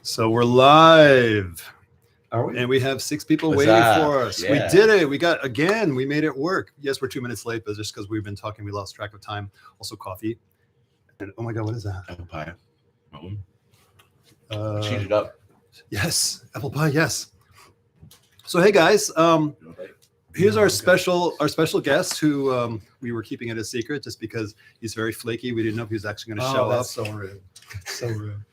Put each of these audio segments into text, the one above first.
So we're live. Are we? And we have 6 people What's waiting up? for us. Yeah. We did it. We made it work. Yes, we're 2 minutes late, but just because we've been talking, we lost track of time. Also coffee. And oh my God, what is that? Apple pie. Uh, Change it up. Yes, apple pie, yes. So hey guys, here's our special guest who we were keeping it a secret just because he's very flaky. We didn't know if he was actually going to show up. So rude. So rude.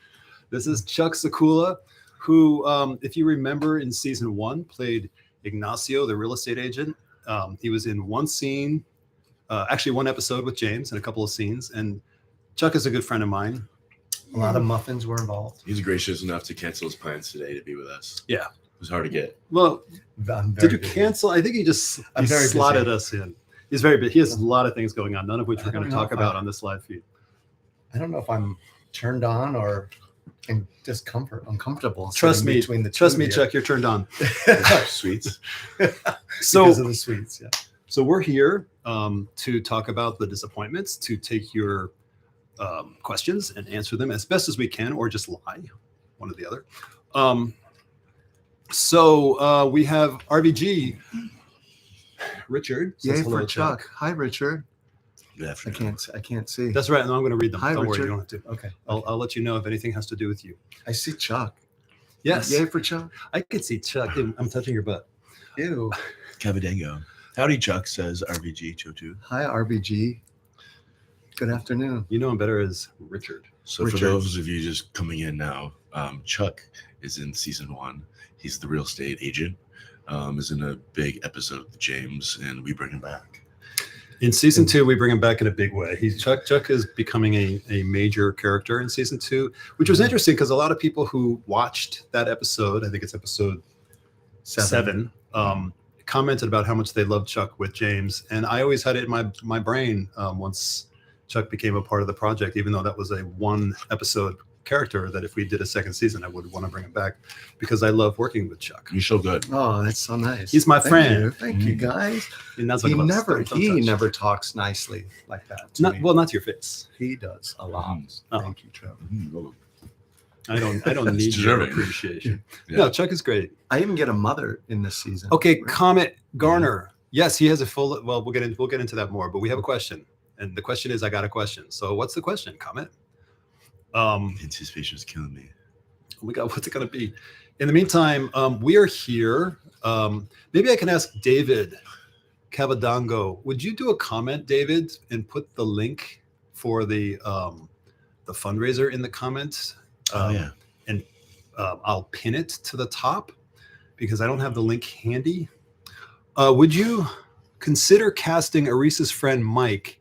This is Chuck Sekula, who, if you remember in season 1, played Ignacio, the real estate agent. He was in one scene, actually one episode with James and a couple of scenes. And Chuck is a good friend of mine. A lot of muffins were involved. He's gracious enough to cancel his plans today to be with us. Yeah. It was hard to get. Well, I'm did very you busy. cancel? I think he very slotted busy. us in. He's very big. He has a lot of things going on, none of which I we're going to don't know talk if about I- on this live feed. I don't know if I'm turned on or in uncomfortable. Trust sitting me, between the Trust two me, of you. Chuck, you're turned on. Sweets. So, because of the sweets. Yeah. so we're here to talk about the disappointments, to take your questions and answer them as best as we can, or just lie, one or the other. So we have RBG. Richard. says Yay hello, for Chuck. Hi, Richard. Good I afternoon. can't see. That's right. No, I'm going to read them. Hi, Don't worry, Richard. you don't have to. Okay. I'll let you know if anything has to do with you. I see Chuck. Yes, Yay for Chuck. I could see Chuck. I'm touching your butt. Ew. Cavadango. Howdy, Chuck, says RVG Chotu. Hi, RBG. Good afternoon. You know him better as Richard. So Richard. for those of you just coming in now, Chuck is in season 1. He's the real estate agent. Is in a big episode with James, and we bring him back. In season 2, we bring him back in a big way. Chuck is becoming a major character in season 2, which was interesting because a lot of people who watched that episode, I think it's episode 7, commented about how much they loved Chuck with James. And I always had it in my brain once Chuck became a part of the project, even though that was a 1 episode character, that if we did a 2nd season, I would want to bring him back because I love working with Chuck. You're so good. Oh, that's so nice. He's my friend. You. Thank you, guys. And that's He like he never talks nicely like that. To me. not to your face. He does a lot. Oh. Thank you, Trevor. I don't It's need your deserving. appreciation. Yeah. No, Chuck is great. I even get a mother in this season. Okay, Comet Garner. Yes, he has a full. Well, we'll get into that more. But we have a question, and the question is, I got a question. So, what's the question, Comet? Anticipation is killing me. We got. What's it going to be? In the meantime, we are here. Maybe I can ask David Cavadango. Would you do a comment, David, and put the link for the fundraiser in the comments? Yeah. And I'll pin it to the top because I don't have the link handy. Would you consider casting Arisa's friend Mike?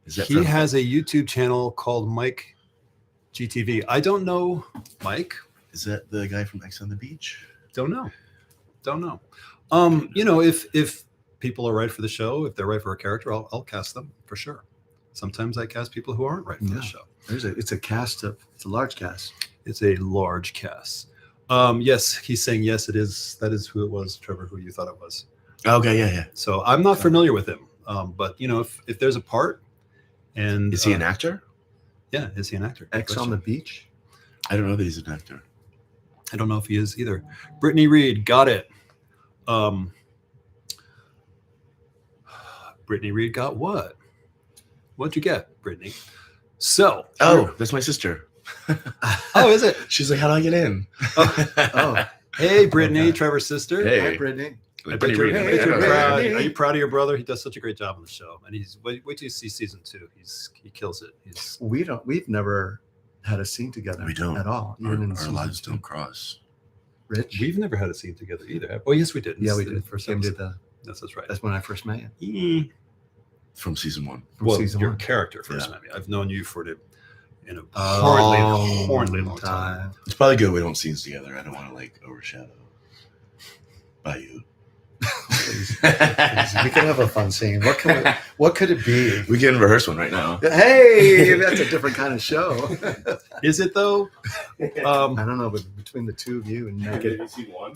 Is that He from- has a YouTube channel called Mike GTV. I don't know Mike. Is that the guy from X on the Beach? Don't know. You know, if people are right for the show, if they're right for a character, I'll cast them for sure. Sometimes I cast people who aren't right for the Yeah. show. It's a large cast. It's a large cast. Yes, he's saying yes. It is. That is who it was, Trevor. Who you thought it was. Okay, yeah. So I'm not familiar with him. But you know, if there's a part, and Is he an actor? Yeah, is he an actor? Good X on question. the beach. I don't know that he's an actor. I don't know if he is either. Brittany Reed, got it. Brittany Reed got what? What'd you get, Brittany? So, Oh, that's my sister. oh, is it? She's like, how do I get in? Oh, Hey, Brittany, Okay. Trevor's sister. Hey. hi, Brittany. I bet Brittany you're, Reed. I bet you're Hey, proud. Brittany. Are you proud of your brother? He does such a great job on the show, and wait till you see season 2. He kills it. We've never had a scene together. We don't. at all. Our, Even in our season lives 2. don't cross. Rich. We've never had a scene together either. Oh, yes, we did. Yeah, we It's did. the first Came to episode. the. That's right. That's when I first met you. From season 1. From Well, season your 1. character first Yeah. met me. I've known you for in a Oh, horribly long time. It's probably good we don't scenes together. I don't want to like overshadow by you. Please. We can have a fun scene. What could it be? We can rehearse one right now. Hey, that's a different kind of show. Is it though? I don't know, but between the two of you and naked, Season 1?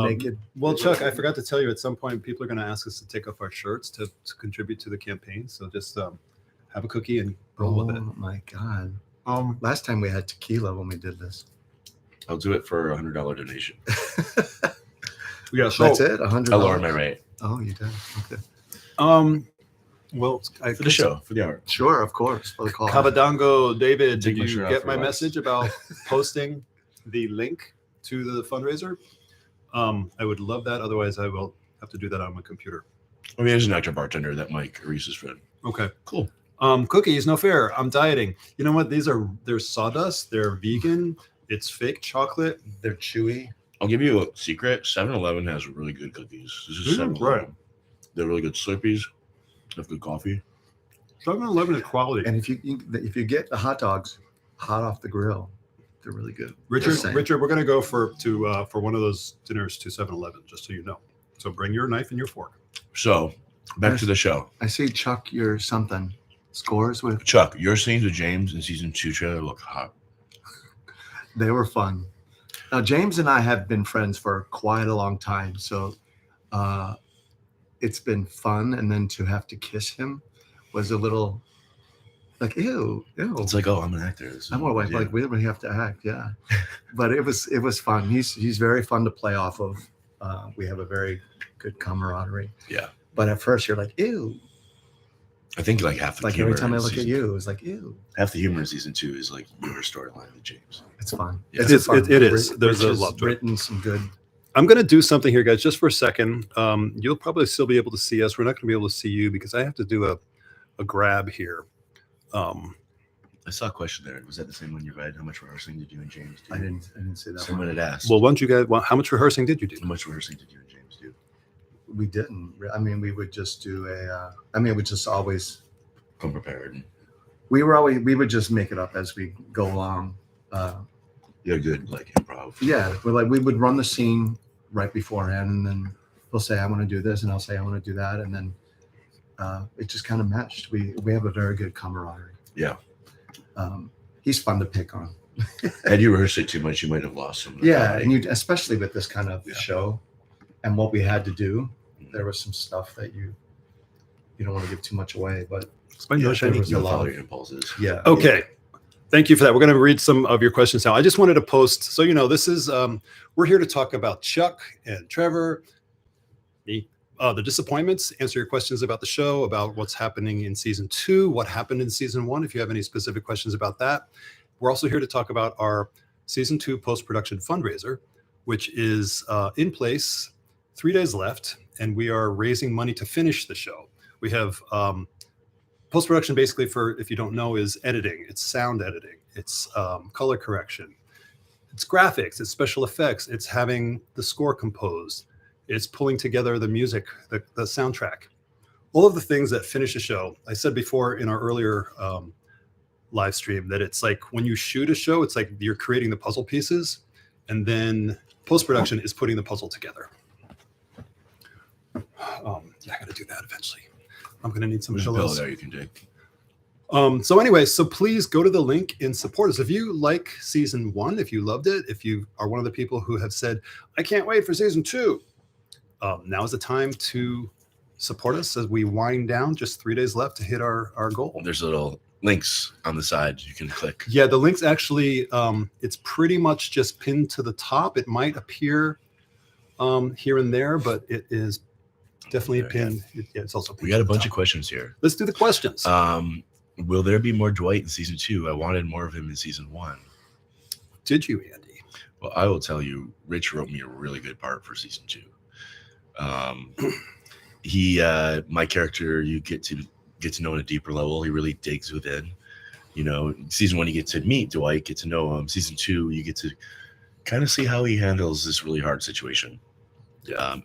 naked. Well, Chuck, I forgot to tell you. At some point, people are going to ask us to take off our shirts to contribute to the campaign. So just have a cookie and roll with it. Oh my God! Last time we had tequila when we did this. I'll do it for $100 donation. Yeah, That's it. $100. I'll lower my rate Oh, you did. Okay. Well, for the show, for the art. Sure, of course. For the call. Cavadango, David, Take did my you shirt off get for my a while. message about posting the link to the fundraiser? I would love that. Otherwise, I will have to do that on my computer. I mean, there's an actor bartender that Mike Reese's friend. Okay. Cool. Cookies, no fair. I'm dieting. You know what? They're sawdust. They're vegan. It's fake chocolate. They're chewy. I'll give you a secret. 7-Eleven has really good cookies. This is 7-Eleven. Right. They're really good Slurpees. They have good coffee. 7-Eleven is quality. And if you get the hot dogs hot off the grill, they're really good. Richard, we're gonna go for one of those dinners to 7-Eleven, just so you know. So bring your knife and your fork. So back to the show. I see Chuck, your something scores with. Chuck, your scenes with James in season 2 trailer look hot. They were fun. Now, James and I have been friends for quite a long time, so it's been fun. And then to have to kiss him was a little like, ew. It's like, oh, I'm an actor. I'm more like we really have to act, yeah. But it was fun. He's very fun to play off of. We have a very good camaraderie. Yeah. But at first you're like, ew. I think like half the Like humor every time I in look at season- you, it's like, ew. half the humor in season 2 is like your storyline with James. It's fun. Yeah. It's fun. It is. There's a Rich has lot to it. written some good. I'm going to do something here, guys, just for a second. You'll probably still be able to see us. We're not going to be able to see you because I have to do a grab here. I saw a question there. Was that the same one you read? How much rehearsing did you and James do? I didn't say that. Someone one. had asked. Well, why don't you guys? How much rehearsing did you do? How much rehearsing did you and James do? We didn't. I mean, we would just do we would just always. Come prepared. We would just make it up as we go along. You're good, like improv. Yeah, we would run the scene right beforehand, and then he'll say, "I want to do this," and I'll say, "I want to do that," and then it just kind of meshed. We have a very good camaraderie. Yeah. He's fun to pick on. Had you rehearsed it too much, you might have lost some. of the Yeah, comedy. and you especially with this kind of show, and what we had to do, Mhm. there was some stuff that you don't want to give too much away, but Explain Yeah, no shiny. was a you lot. follow your impulses. yeah. Okay. Thank you for that. We're going to read some of your questions now. I just wanted to post, so this is we're here to talk about Chuck and Trevor, me, the disappointments, answer your questions about the show, about what's happening in season 2, what happened in season 1, if you have any specific questions about that. We're also here to talk about our season 2 post-production fundraiser, which is in place, 3 days left, and we are raising money to finish the show. We have post-production, basically, for, if you don't know, is editing. It's sound editing. It's color correction. It's graphics. It's special effects. It's having the score composed. It's pulling together the music, the soundtrack. All of the things that finish a show. I said before in our earlier live stream that it's like when you shoot a show, it's like you're creating the puzzle pieces, and then post-production is putting the puzzle together. I got to do that eventually. I'm going to need some There's a bill pillows. there you can take. So anyway, so please go to the link and support us. If you like season 1, if you loved it, if you are one of the people who have said, I can't wait for season 2, now is the time to support us as we wind down. Just 3 days left to hit our goal. There's little links on the side you can click. Yeah, the link's actually, it's pretty much just pinned to the top. It might appear here and there, but it is definitely Yeah. pinned. It's also pinned. We got a to the bunch of top. questions here. Let's do the questions. Will there be more Dwight in season 2? I wanted more of him in season 1. Did you, Andy? Well, I will tell you, Rich wrote me a really good part for season 2. My character, you get to know on a deeper level. He really digs within. Season 1, you get to meet Dwight, get to know him. Season 2, you get to kind of see how he handles this really hard situation.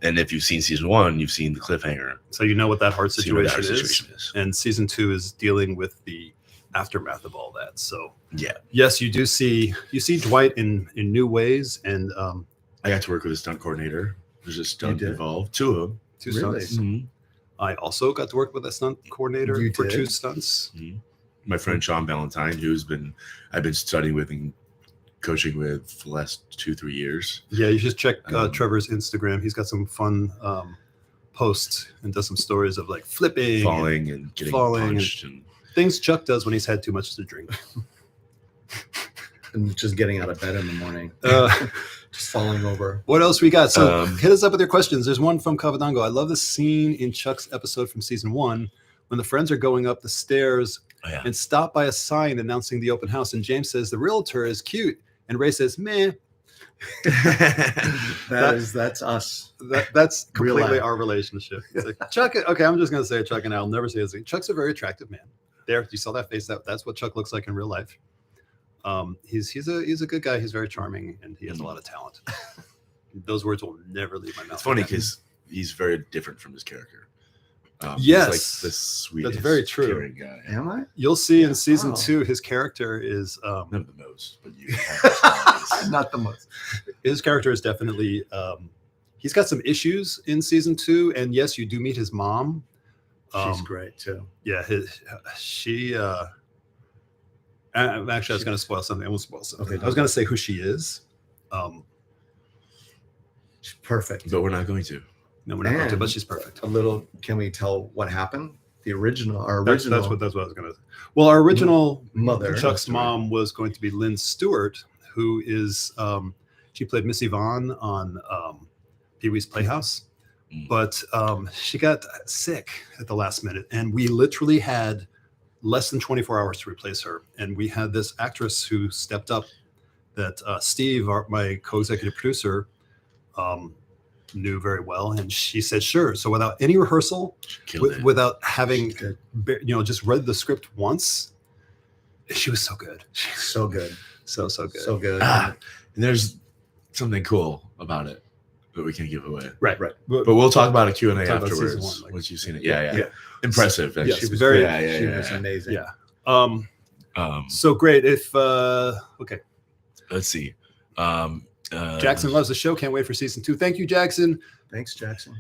And if you've seen season 1, you've seen the cliffhanger. So you know what that hard See what situation, that is. situation is. And season 2 is dealing with the aftermath of all that. So Yeah. yes, you see Dwight in new ways, and I got to work with a stunt coordinator. There's a stunt did? involved, 2 of them. 2 Really? stunts. Mhm. I also got to work with a stunt coordinator You for did? 2 stunts. My friend Sean Valentine, I've been studying with and coaching with for the last 2-3 years. Yeah, you should check Um, Trevor's Instagram. He's got some fun posts and does some stories of like flipping, Falling and getting falling punched and things Chuck does when he's had too much to drink. And just getting out of bed in the morning, just falling over. What else we got? So hit us up with your questions. There's one from Cavadango. I love the scene in Chuck's episode from season 1 when the friends are going up the stairs and stop by a sign announcing the open house. And James says, the realtor is cute. And Ray says, meh. That's us. That's completely our relationship. It's like, Chuck, okay, I'm just going to say Chuck, and I'll never say his name. Chuck's a very attractive man. There, you saw that face. That's what Chuck looks like in real life. He's a good guy. He's very charming, and he has a lot of talent. Those words will never leave my mouth. It's funny because he's very different from his character. Yes, he's like the sweetest, that's very true. caring guy. Am I? You'll see in season 2, his character is not the most, but you not the most. His character is definitely he's got some issues in season 2, and yes, you do meet his mom. She's great too. Yeah, she. Actually, I was going to spoil something. I won't spoil something. Okay, I was going to say who she is. She's perfect. but we're not going to. No, we're not going to, but she's perfect. A little. Can we tell what happened? Our original. That's what I was going to say. Well, our original mother, Chuck's mom, was going to be Lynn Stewart, who is she played Miss Yvonne on Pee-wee's Playhouse, but she got sick at the last minute, and we literally had less than 24 hours to replace her. And we had this actress who stepped up that Steve, my co-executive producer, knew very well. And she said, sure. So without any rehearsal, without having, just read the script once, she was so good. She's so good. So good. So good. And there's something cool about it that we can't give away. Right. But we'll talk about a Q&A Talk about afterwards season 1, like- once you've seen it. Yeah. Impressive. Yes, she was very- She was amazing. Yeah. So great. If okay. Let's see. Jackson loves the show. Can't wait for season 2. Thank you, Jackson. Thanks, Jackson.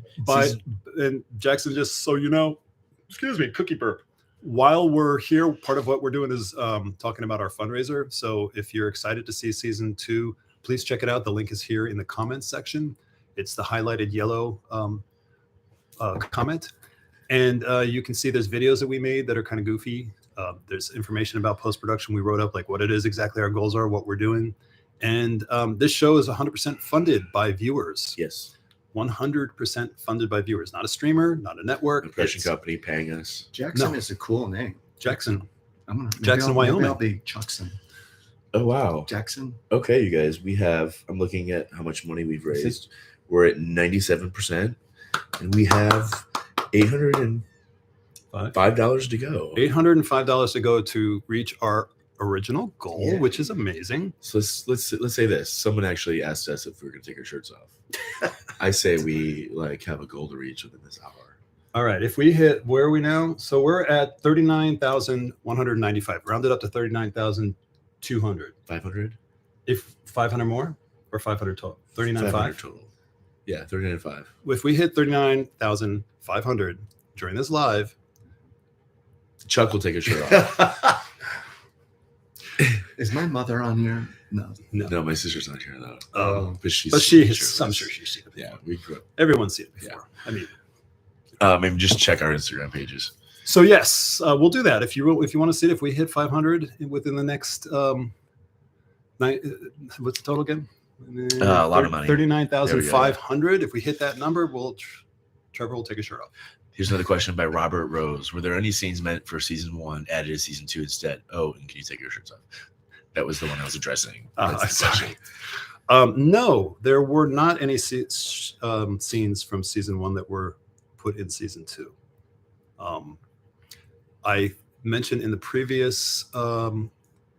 And Jackson, just so you know, excuse me, cookie burp. While we're here, part of what we're doing is talking about our fundraiser. So if you're excited to see season 2, please check it out. The link is here in the comments section. It's the highlighted yellow comment. And you can see there's videos that we made that are kind of goofy. There's information about post-production we wrote up, like what it is exactly our goals are, what we're doing. And this show is 100% funded by viewers. Yes. 100% funded by viewers, not a streamer, not a network. Impression company paying us. Jackson is a cool name. Jackson. Jackson, Wyoming. Maybe I'll be Chuckson. Oh, wow. Jackson. Okay, you guys, I'm looking at how much money we've raised. We're at 97%, and we have $805 to go. $805 to go to reach our original goal, which is amazing. So let's say this. Someone actually asked us if we were going to take our shirts off. I say we have a goal to reach within this hour. All right. If we hit, where are we now? So we're at 39,195. Rounded up to 39,200. 500? If 500 more or 500 total? 39,500 total. Yeah, 39.5. If we hit 39,500 during this live, Chuck will take a shirt off. Is my mother on here? No, my sister's not here though. But she I'm sure she's seen it. Yeah, we grew up. Everyone's seen it before. Yeah. I mean, maybe just check our Instagram pages. So yes, we'll do that. If you want to see it, if we hit 500 within the next what's the total again? A lot of money. 39,500. If we hit that number, Trevor will take a shirt off. Here's another question by Robert Rose. Were there any scenes meant for season 1 added to season 2 instead? Oh, and can you take your shirts off? That was the one I was addressing. Sorry. No, there were not any scenes from season 1 that were put in season 2. I mentioned in the previous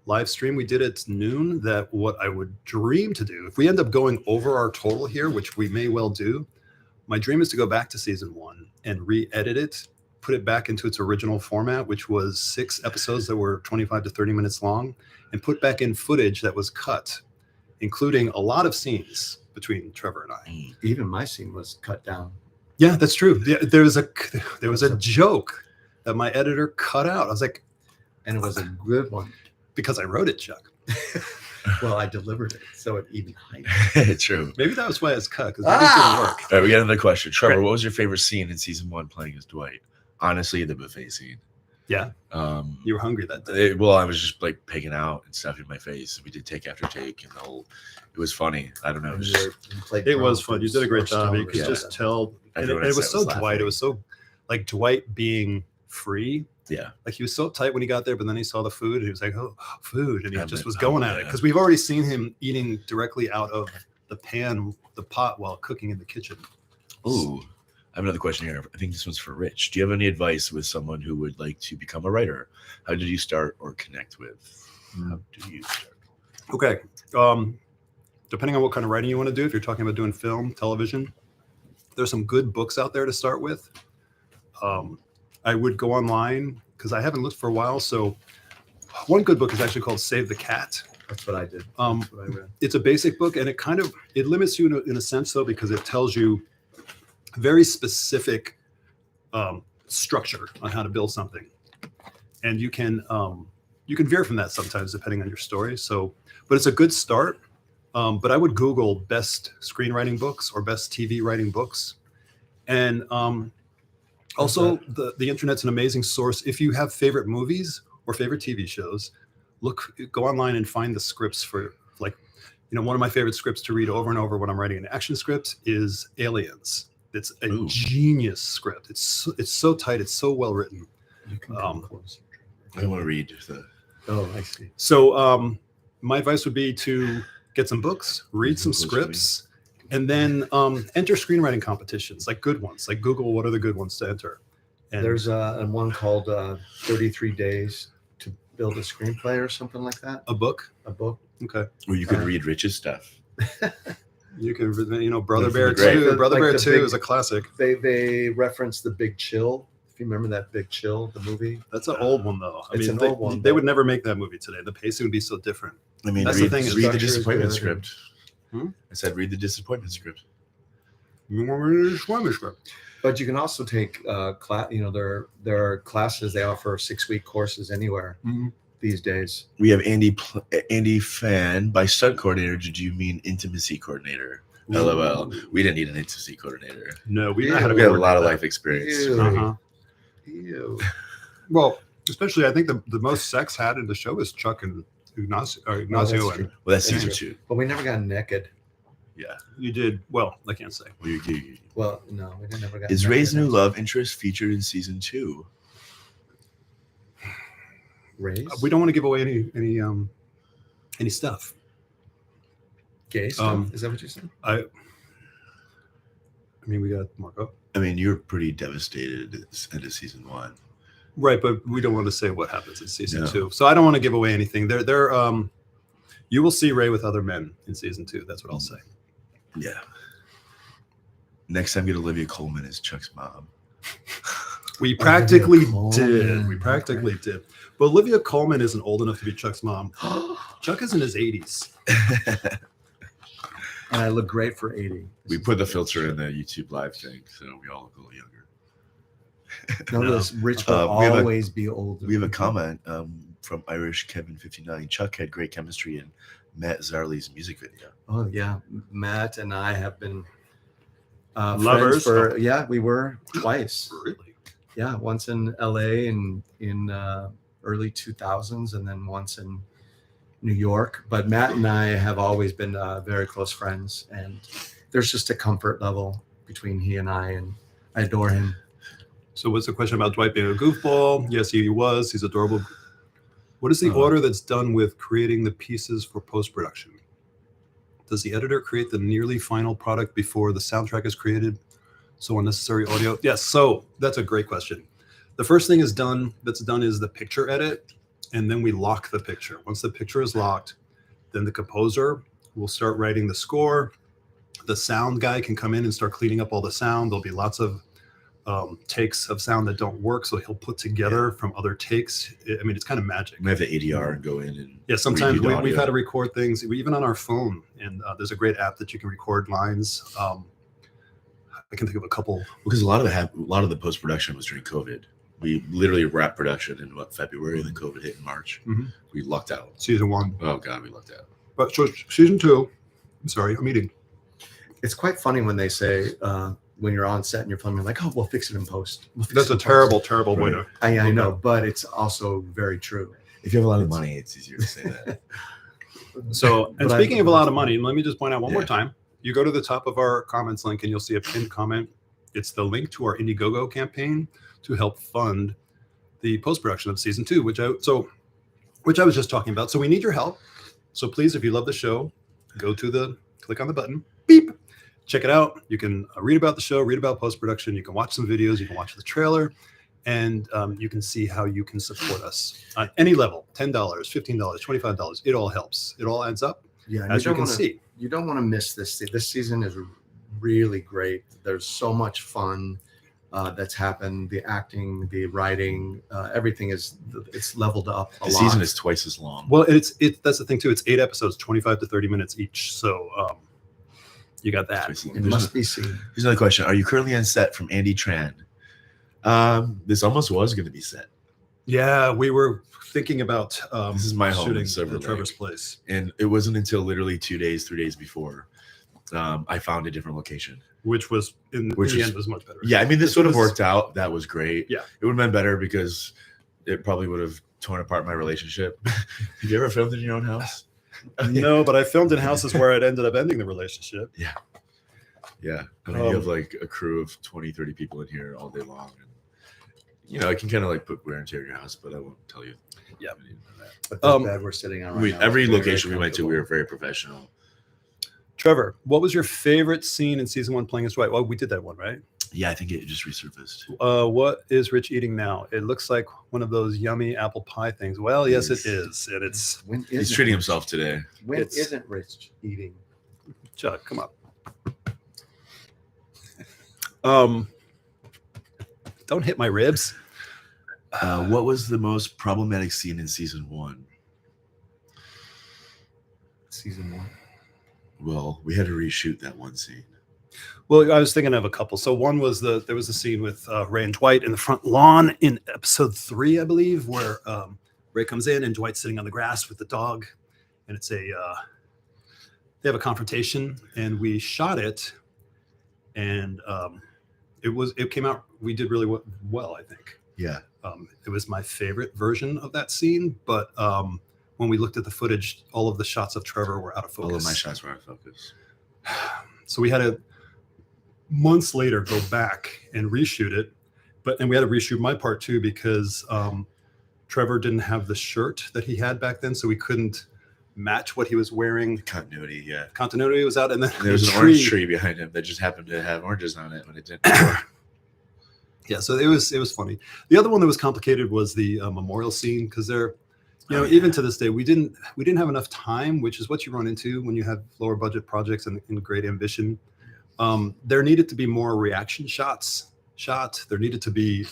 live stream we did at noon that what I would dream to do, if we end up going over our total here, which we may well do, my dream is to go back to season 1 and re-edit it, put it back into its original format, which was 6 episodes that were 25 to 30 minutes long, and put back in footage that was cut, including a lot of scenes between Trevor and I. Even my scene was cut down. Yeah, that's true. There was a joke that my editor cut out. I was like, and it was a good one because I wrote it, Chuck. Well, I delivered it, so it even heightened. True. Maybe that was why it's cut, because maybe it didn't work. All right, we got another question. Trevor, Great. What was your favorite scene in season 1 playing as Dwight? Honestly, the buffet scene. Yeah. You were hungry that day. Well, I was just like pigging out and stuff in my face. We did take after take, and it was funny. I don't know. It was fun. You did a great job. You could just tell, and it was so Dwight. It was so like Dwight being free. Yeah, like he was so tight when he got there, but then he saw the food and he was like, "Oh, food!" And he just was going at it because we've already seen him eating directly out of the pot while cooking in the kitchen. Ooh, I have another question here. I think this one's for Rich. Do you have any advice with someone who would like to become a writer? How did you start or connect with? How do you start? Okay, depending on what kind of writing you want to do, if you're talking about doing film, television, there's some good books out there to start with. I would go online because I haven't looked for a while. So one good book is actually called Save the Cat. That's what I did. That's what I read. It's a basic book, and it limits you in a sense, though, because it tells you very specific structure on how to build something. And you can veer from that sometimes depending on your story. So, but it's a good start. But I would Google best screenwriting books or best TV writing books. And also, the internet's an amazing source. If you have favorite movies or favorite TV shows, go online and find the scripts for, like, one of my favorite scripts to read over and over when I'm writing an action script is Aliens. It's a genius script. It's so tight. It's so well written. I want to read the. Oh, I see. So my advice would be to get some books, read some scripts, and then enter screenwriting competitions, like good ones. Like Google what are the good ones to enter. And there's one called 33 Days to Build a Screenplay or something like that. A book? A book. Okay. Or you can read Rich's stuff. You can, Brother Bear 2. Brother Bear 2 is a classic. They reference The Big Chill. If you remember that Big Chill, the movie. That's an old one, though. It's an old one. They would never make that movie today. The pacing would be so different. I mean, that's read the thing. Read the Disappointment script. I said read the Disappointment script. You want to read the Disappointment script? But you can also take class. There are classes. They offer 6-week courses anywhere these days. We have Andy Fan. By stunt coordinator, did you mean intimacy coordinator? Ooh. LOL. We didn't need an intimacy coordinator. No, we had a lot of life experience. Ew. Well, especially I think the most sex had in the show is Chuck and Ignacio. Well, that's season 2. But we never got naked. Yeah, you did. Well, I can't say. Well, no, we never got. Is Ray's new love interest featured in season 2? Ray's? We don't want to give away any stuff. Gay stuff? Is that what you said? I mean, we got Marco. I mean, you're pretty devastated at the end of season 1. Right, but we don't want to say what happens in season 2. So I don't want to give away anything. You will see Ray with other men in season 2. That's what I'll say. Yeah. Next time, get Olivia Colman as Chuck's mom. We practically did. We practically did. But Olivia Colman isn't old enough to be Chuck's mom. Chuck is in his 80s. And I look great for 80. We put the filter in the YouTube live thing, so we all look a little younger. Notice Rich will always be older. We have a comment from Irish Kevin 59. Chuck had great chemistry in Matt Zarley's music video. Oh yeah, Matt and I have been lovers for we were twice. Really? Yeah, once in LA in early 2000s, and then once in New York. But Matt and I have always been very close friends, and there's just a comfort level between he and I adore him. So what's the question about Dwight being a goofball? Yes, he was. He's adorable. What is the order that's done with creating the pieces for post-production? Does the editor create the nearly final product before the soundtrack is created? So unnecessary audio? Yes, so that's a great question. The first thing that's done is the picture edit, and then we lock the picture. Once the picture is locked, then the composer will start writing the score. The sound guy can come in and start cleaning up all the sound. There'll be lots of takes of sound that don't work, so he'll put together from other takes. I mean, it's kind of magic. We have the ADR and go in and sometimes we've had to record things even on our phone, and there's a great app that you can record lines. I can think of a couple because a lot of the post-production was during COVID. We literally wrapped production in February, and then COVID hit in March. We lucked out. Season 1. Oh God, we lucked out. But so season 2, I'm sorry, I'm eating. It's quite funny when they say when you're on set and you're filming, like, oh, we'll fix it in post. That's a terrible way to. I know, but it's also very true. If you have a lot of money, it's easier to say that. So, and But speaking of a lot of money, let me just point out one more Yeah. time. You go to the top of our comments link and you'll see a pinned comment. It's the link to our Indiegogo campaign to help fund the post-production of season 2, which I was just talking about. So we need your help. So please, if you love the show, click on the button, beep, check it out. You can read about the show, read about post-production. You can watch some videos. You can watch the trailer, and you can see how you can support us on any level, $10, $15, $25. It all helps. It all adds up, Yeah, and as you can see. You don't want to miss this. This season is really great. There's so much fun that's happened. The acting, the writing, everything it's leveled up a The lot. season is twice as long. Well, that's the thing too. It's 8 episodes, 25 to 30 minutes each. So you got that. Twice as long. It must be seen. Here's another question. Are you currently on set from Andy Tran? This almost was going to be set. Yeah, we were thinking about This is my home in shooting Silver at Trevor's Lake. place. And it wasn't until literally 3 days before I found a different location. Which was in the end was much better. Yeah, I mean, this would have was- worked out. That was great. Yeah. It would have been better because it probably would have torn apart my relationship. Have you ever filmed in your own house? No, but I filmed in houses where it ended up ending the relationship. Yeah. I mean, you have like a crew of 20, 30 people in here all day long. And, it can kind of like put wear and tear in your house, but I won't tell you. Yeah. But this bed we're sitting on right now. Every is very, location we very went to, we were comfortable. very professional. Trevor, what was your favorite scene in season 1 playing as Dwight? Well, we did that one, right? Yeah, I think it just resurfaced. What is Rich eating now? It looks like one of those yummy apple pie things. Well, yes, it is. And it's When He's isn't treating Rich- himself today. When it's- isn't Rich eating? Chuck, come up. Don't hit my ribs. What was the most problematic scene in season 1? Season 1. Well, we had to reshoot that one scene. Well, I was thinking of a couple. So one was there was a scene with Ray and Dwight in the front lawn in episode 3, I believe, where Ray comes in and Dwight's sitting on the grass with the dog, and it's they have a confrontation, and we shot it, and it came out. We did really well, I think. Yeah. It was my favorite version of that scene, but when we looked at the footage, all of the shots of Trevor were out of focus. All of my shots were out of focus. So we had to months later go back and reshoot it, and we had to reshoot my part too because Trevor didn't have the shirt that he had back then, so we couldn't match what he was wearing. Continuity, yeah. Continuity was out, and then And there was the an orange tree behind him that just happened to have oranges on it when it didn't. Yeah, so it was funny. The other one that was complicated was the memorial scene because they're, even to this day, we didn't have enough time, which is what you run into when you have lower budget projects and great ambition. There needed to be more reaction shots shot. There needed to be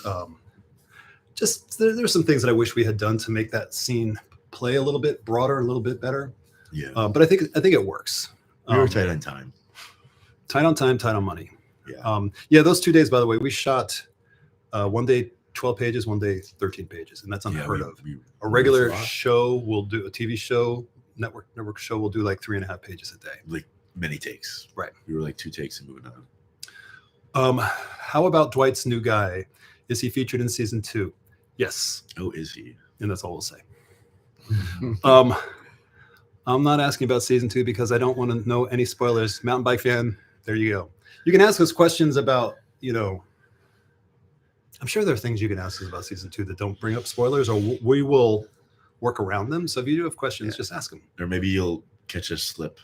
there's some things that I wish we had done to make that scene play a little bit broader, a little bit better. Yeah. But I think it works. We were tight on time. Tight on time, tight on money. Yeah. Those 2 days, by the way, we shot one day 12 pages, one day 13 pages, and that's unheard of. A regular show will do a TV show, network show will do like 3.5 pages a day. Like many takes. Right. We were like 2 takes and moving Um, on. how about Dwight's new guy? Is he featured in season 2? Yes, Oh, is he? and that's all we'll say. I'm not asking about season 2 because I don't want to know any spoilers. Mountain bike fan, there you go. You can ask us questions about, I'm sure there are things you can ask us about season 2 that don't bring up spoilers, or we will work around them. So if you do have questions, just ask them. Or maybe you'll catch a slip.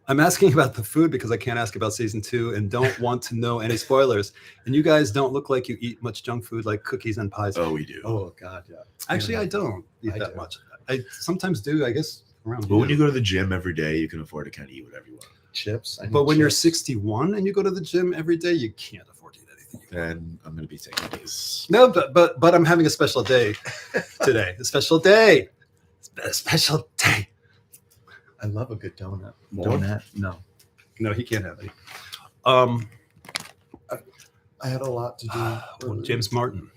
I'm asking about the food because I can't ask about season 2 and don't want to know any spoilers. And you guys don't look like you eat much junk food like cookies and pies. Oh, we do. Oh God, yeah. Actually, I don't eat I that do. much. I sometimes do, I guess, around But when you here. go to the gym every day, you can afford to kind of eat whatever you want. Chips. I need But when you're chips. 61 and you go to the gym every day, you can't afford to eat anything. Then I'm going to be taking these. No, but I'm having a special day today. A special day. A special day. I love a good donut. More? Donut? No. No, he can't have any. I had a lot to do. James Martin.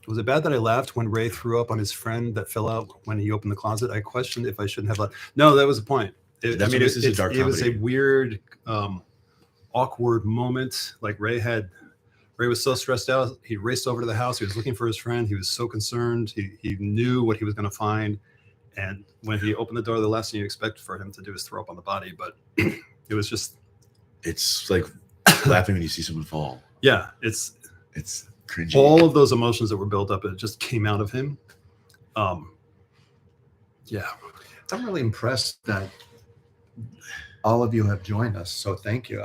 Was it bad that I laughed when Ray threw up on his friend that fell out when he opened the closet? I questioned if I shouldn't have laughed. No, that was the point. It, That's I mean, what makes this a dark it was a comedy. weird, awkward moment. Like Ray was so stressed out. He raced over to the house. He was looking for his friend. He was so concerned. He knew what he was going to find. And when he opened the door, the last thing you expect for him to do is throw up on the body. But it was just, It's like laughing when you see someone fall. yeah, It's cringy. all of those emotions that were built up, it just came out of him. Yeah. I'm really impressed that all of you have joined us. So thank you.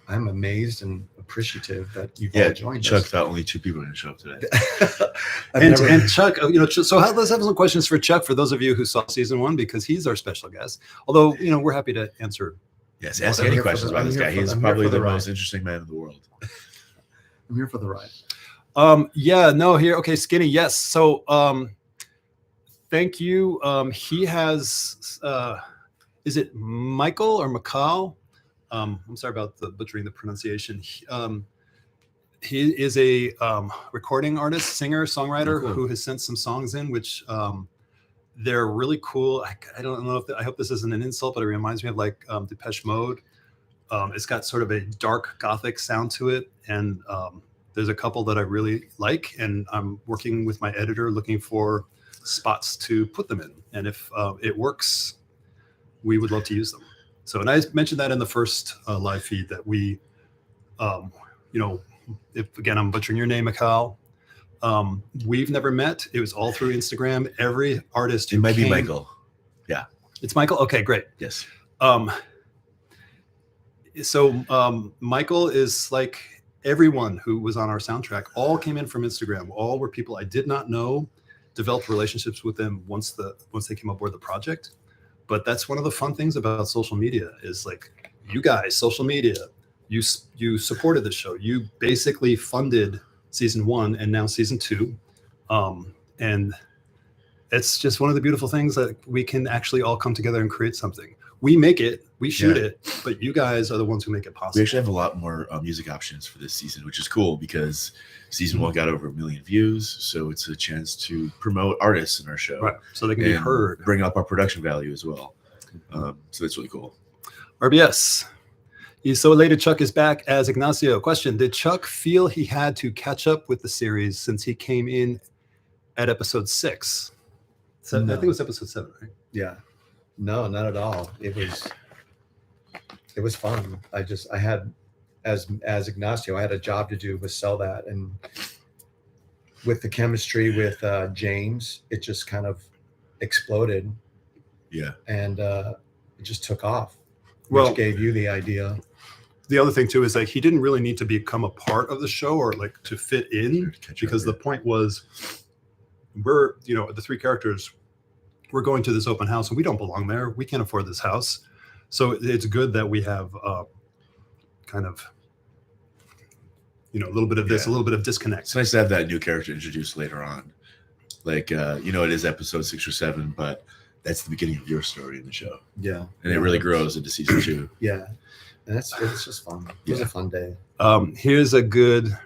I'm amazed and appreciative that you've all joined Chuck us. thought only 2 people were going to show up today. And Chuck, so let's have some questions for Chuck for those of you who saw season 1, because he's our special guest. Although, we're happy to answer. Yes, ask I'm any here for questions the- about I'm this here guy. for- He's I'm here probably for the the ride. most interesting man in the world. I'm here for the ride. Okay, Skinny. Yes. So, thank you. He has, is it Michael or Mikal? I'm sorry about butchering the pronunciation. He is a recording artist, singer, songwriter Oh, cool. who has sent some songs in, which they're really cool. I don't know I hope this isn't an insult, but it reminds me of like Depeche Mode. It's got sort of a dark gothic sound to it, and there's a couple that I really like, and I'm working with my editor looking for spots to put them in. And if it works, we would love to use them. So, and I mentioned that in the first live feed that we, if again, I'm butchering your name, Mikal. We've never met. It was all through Instagram. Every artist who It might be came- Michael. It's Michael. Okay, great. Yes. So Michael is like everyone who was on our soundtrack, all came in from Instagram. All were people I did not know, developed relationships with them once they came aboard the project. But that's one of the fun things about social media is like, you guys, social media, you supported the show. You basically funded season 1 and now season 2. And it's just one of the beautiful things that we can actually all come together and create something. We make it, we shoot it, but you guys are the ones who make it possible. We actually have a lot more music options for this season, which is cool because season 1 got over 1 million views. So it's a chance to promote artists in our show. Right. So they can be heard. Bring up our production value as well. So that's really cool. RBS. He's so elated Chuck is back as Ignacio. Question: did Chuck feel he had to catch up with the series since he came in at episode 6? So, No. I think it was episode 7, right? Yeah. No, not at all. It was fun. I had, as Ignacio, I had a job to do with sell that, and with the chemistry with James, it just kind of exploded. Yeah. And it just took off, Well- which gave you the idea. The other thing too is like he didn't really need to become a part of the show or like to fit in, because the point was we're the 3 characters, we're going to this open house and we don't belong there. We can't afford this house. So it's good that we have kind of a little bit of this, a little bit of disconnect. It's nice to have that new character introduced later on. Like, it is episode 6 or 7, but that's the beginning of your story in the show. Yeah. And it really grows into season 2. Yeah. And it's just fun. It was a fun day. Here's a good.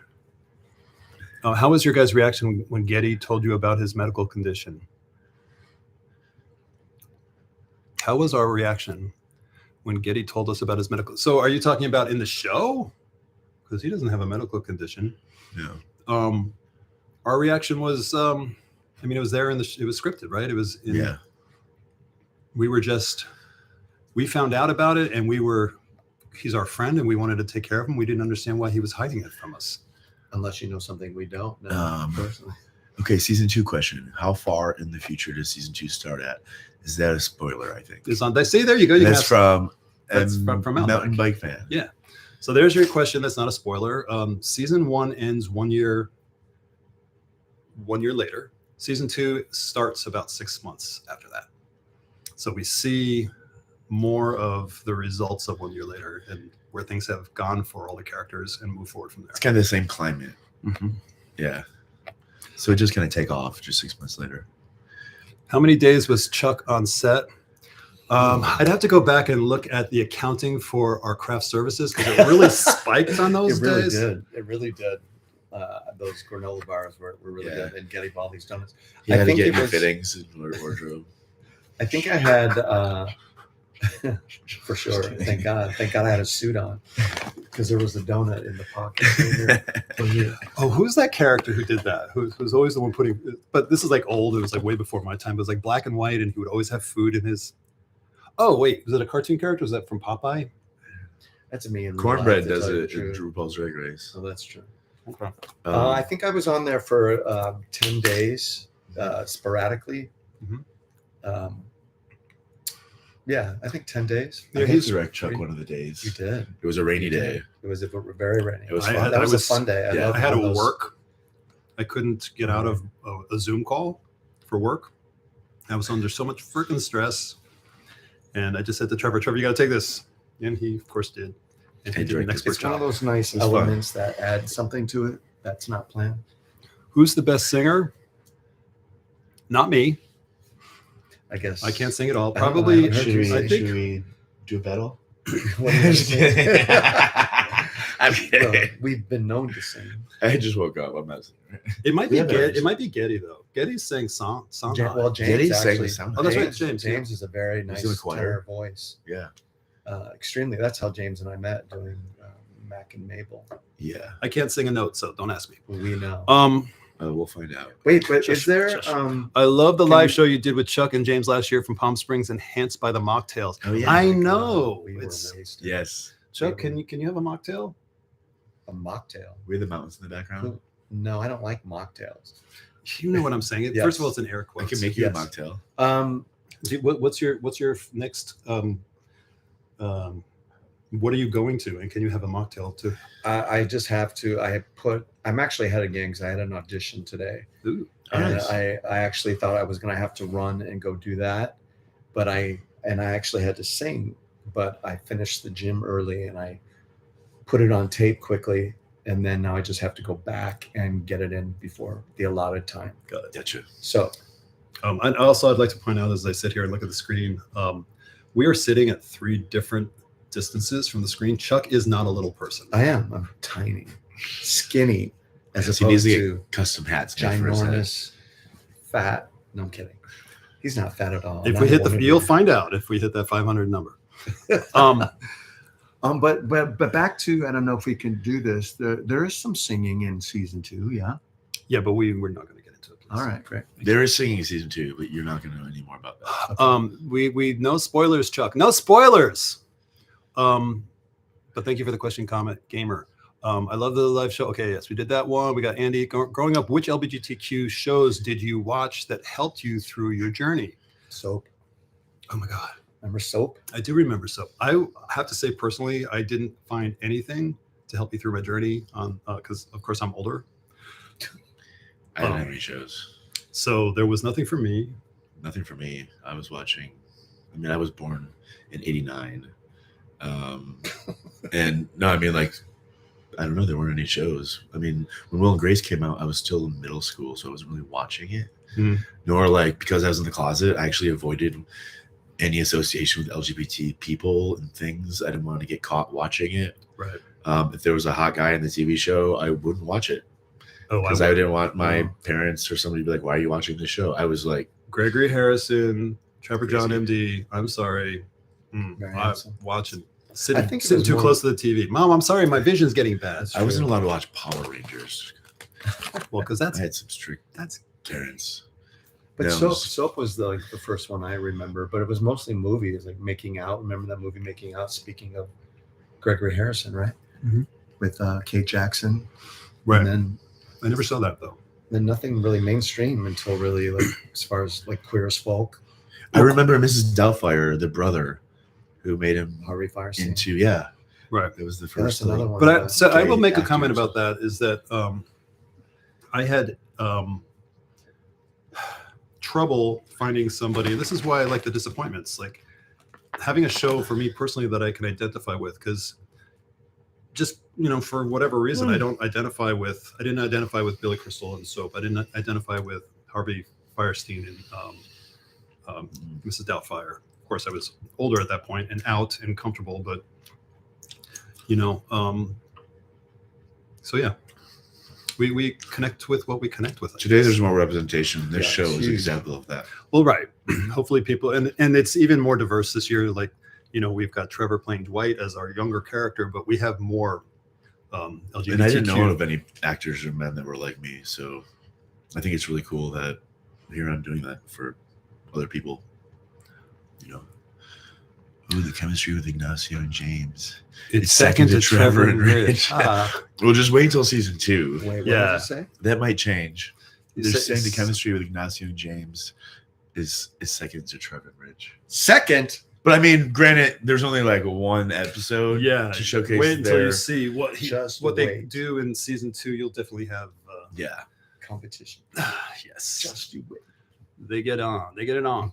How was your guys' reaction when Getty told you about his medical condition? How was our reaction when Getty told us about his medical? So, are you talking about in the show? Because he doesn't have a medical condition. Yeah. Our reaction was, it was there it was scripted, right? It was. We found out about it, and he's our friend, and we wanted to take care of him. We didn't understand why he was hiding it from us. Unless you know something we don't know personally. Okay, season 2 question. How far in the future does season 2 start at? Is that a spoiler, I think? It's on. They say there you go. You That's from Mountain Bike Fan. Yeah. So there's your question. That's not a spoiler. Season 1 ends 1 year later. Season 2 starts about 6 months after that. So we see more of the results of 1 year later and where things have gone for all the characters and move forward from there. It's kind of the same climate. Mm-hmm. Yeah. So it just kind of take off just 6 months later. How many days was Chuck on set? I'd have to go back and look at the accounting for our craft services because it really spiked on those days. It really did. Those granola bars were really good, and getting all these donuts. You had to think get it new was- fittings and wardrobe. I think I had For sure. Thank God. Thank God I had a suit on because there was a donut in the pocket. For you. Oh, who's that character who did that? Who's always the one putting? But this is like old. It was like way before my time. It was like black and white, and he would always have food in his. Oh wait, was it a cartoon character? Was that from Popeye? That's me. In real Cornbread life, to does tell you it the in truth. RuPaul's Drag Race. So that's true. Okay. I think I was on there for 10 days sporadically. Mhm. Yeah, I think 10 days. I Yeah, hit he's direct Chuck pretty- one of the days. You did. It was a rainy You did. day. It was very rainy. It was I fun. had- That was a was- fun day. yeah, I had to those. work. I couldn't get out of a Zoom call for work. I was under so much freaking stress, and I just said to Trevor, "Trevor, you got to take this," and he, of course, did. And he And did an directed. expert It's one of job. those nice It's fun. elements that add something to it that's not planned. Who's the best singer? Not me. I guess I can't sing at all. I don't know, Probably. I heard Should you we, say- I think- should we do a battle? What are you gonna say? I'm Well, kidding. we've been known to sing. I just woke up. I'm not. It might We be have Getty. others. It might be Getty though. Getty sang song. Well, James Getty sang actually. the sound. Oh, that's right, James. James, yeah. is a very He's nice in the choir. tenor voice. Yeah. Extremely. That's how James and I met doing Mac and Mabel. Yeah. I can't sing a note, so don't ask me. We know. We'll find out. Wait, but Shush, is there? shush. Um, I love the Can live we- show you did with Chuck and James last year from Palm Springs, enhanced by the mocktails. Oh yeah. I know. we were It's- wasted. Yes. Chuck, can you have a mocktail? A mocktail. We're the mountains in the background. No, I don't like mocktails. You know what I'm saying. Yes. First of all, it's an air I quotes. can make you Yes. a mocktail. What's your next? What are you going to? And can you have a mocktail too? I just have to. I'm actually ahead of game because I had an audition today, Ooh. and Nice. I actually thought I was going to have to run and go do that, but I actually had to sing, but I finished the gym early and I put it on tape quickly, and then now I just have to go back and get it in before the allotted time. Got it. Gotcha. So And also, I'd like to point out as I sit here and look at the screen, we are sitting at 3 different distances from the screen. Chuck is not a little person. I'm tiny, skinny, as He needs opposed to to get custom hats made for his head. ginormous, fat. No, I'm kidding. He's not fat at all. If Not we hit one of you'll you. find out if we hit that 500 number. But back to, I don't know if we can do this. There is some singing in season 2. Yeah. Yeah, but we're not going to get into it. All right. Great. There is singing in season 2, but you're not going to know any more about that. We no spoilers, Chuck. No spoilers. But thank you for the question, comment, gamer. I love the live show. Okay, yes, we did that one. We got Andy. Growing up, which LGBTQ shows did you watch that helped you through your journey? Soap. Oh my God, Remember Soap? I do remember. So I have to say personally, I didn't find anything to help me through my journey on because of course I'm older. I didn't have any shows. So there was nothing for me. Nothing for me. I was watching. I mean, I was born in '89, and no, I mean, like, I don't know. There weren't any shows. I mean, when Will and Grace came out, I was still in middle school, so I wasn't really watching it. Mhm. Nor like because I was in the closet, I actually avoided any association with LGBT people and things. I didn't want to get caught watching it. Right. If there was a hot guy in the TV show, I wouldn't watch it Oh, because I didn't want my Oh. parents or somebody to be like, "Why are you watching this show?" I was like, Gregory Harrison, Trevor John Crazy. MD. I'm sorry. Very I'm handsome. watching. I Sitting, think it sitting was too more- close to the TV. Mom, I'm sorry. My vision's getting bad. That's I wasn't true. allowed to watch Power Rangers. Well, because I that's had some strict that's parents. But That Soap, was- Soap was the first one I remember, but it was mostly movies, like Making Out. Remember that movie, Making Out? Speaking of Gregory Harrison, right? Mhm. With Kate Jackson. right. And then I never saw that though. nothing really mainstream until really like as far as like Queer as Folk, I remember Mrs. Doubtfire, the brother, who made him Harvey Firestein. into Right. That was the Yeah, first. that's another like, one. But I will gay make a comment actors. about that. Is that I had trouble finding somebody. This is why I like the disappointments. Like having a show for me personally that I can identify with, because just for whatever reason, I didn't identify with Billy Crystal and Soap. I didn't identify with Harvey Firestein and Mrs. Doubtfire. Of course, I was older at that point and out and comfortable, but so yeah, we connect with what we connect with. I Today, guess. there's more representation. This Yeah, show it's is an huge. example of that. Well, right. Hopefully people, and it's even more diverse this year. Like we've got Trevor playing Dwight as our younger character, but we have more LGBTQ. And I didn't know of any actors or men that were like me, so I think it's really cool that here I'm doing that for other people. Ooh, the chemistry with Ignacio and James. It's second to Trevor and Rich. We'll just wait until season 2. Wait, what Yeah. did you say? That might change. They're saying the It's- chemistry with Ignacio and James is second to Trevor and Rich. Second. But I mean, granted, there's only like one episode Yeah, to showcase wait until their you see what Just they wait. do in season 2. You'll definitely have yeah. Competition. yes. Just you wait. They get on. They get it on.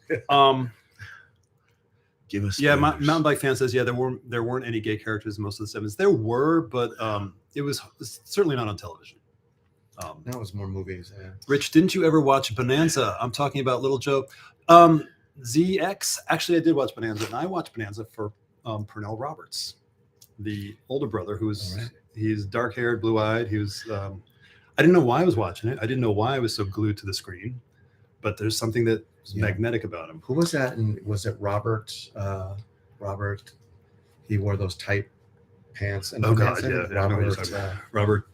Give us Yeah, spoilers. Mountain Bike Fan says there weren't any gay characters in most of the 70s. There were, but it was certainly not on television. That was more movies. Yeah. Rich, didn't you ever watch Bonanza? I'm talking about Little Joe. ZX. Actually, I did watch Bonanza, and I watched Bonanza for Pernell Roberts, the older brother who was All right. he's dark-haired, blue-eyed. He was. I didn't know why I was watching it. I didn't know why I was so glued to the screen, but there's something that was magnetic about him. Who was that? And was it Robert? Robert. He wore those tight pants. And Oh, God, yeah. I know what you're Robert. talking about. Robert.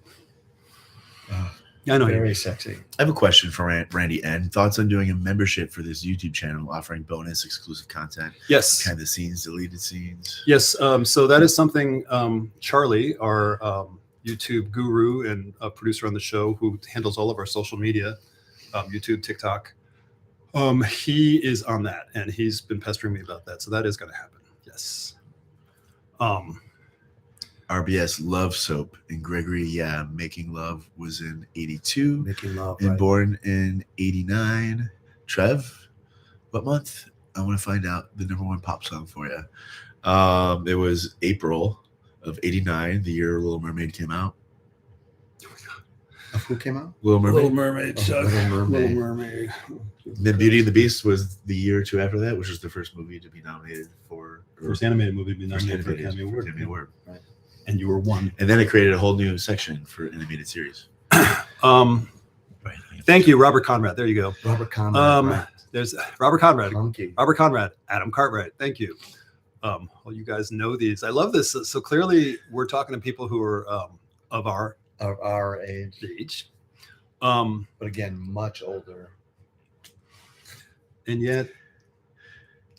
Uh, I know you. very sexy. I have a question for Randy N. Thoughts on doing a membership for this YouTube channel, offering bonus exclusive content, Yes. behind the scenes, deleted scenes? Yes. So that is something Charlie, our YouTube guru and producer on the show, who handles all of our social media, YouTube, TikTok, he is on that, and he's been pestering me about that. So that is going to happen. Yes. RBS Love Soap and Gregory, Making Love was in 82 Making love. and Right? born in 89. Trev, what month? I want to find out the number 1 pop song for you. It was April of 89, the year Little Mermaid came out. Of who came out? Little Mermaid. Mermaid. Oh, Chuck. Little Mermaid. Mermaid. Then Beauty and the Beast was the year or 2 after that, which was the first movie to be nominated for First animated movie to be first nominated for animated Academy Award. Academy Award. Right. And you were one. And then it created a whole new section for animated series. Right. Thank you, Robert Conrad. There you go. Robert Conrad. Right. There's Robert Conrad. Monkey. Robert Conrad, Adam Cartwright. Thank you. Well, you guys know these. I love this. So clearly, we're talking to people who are of our Of our age, age, but again, much older. and yet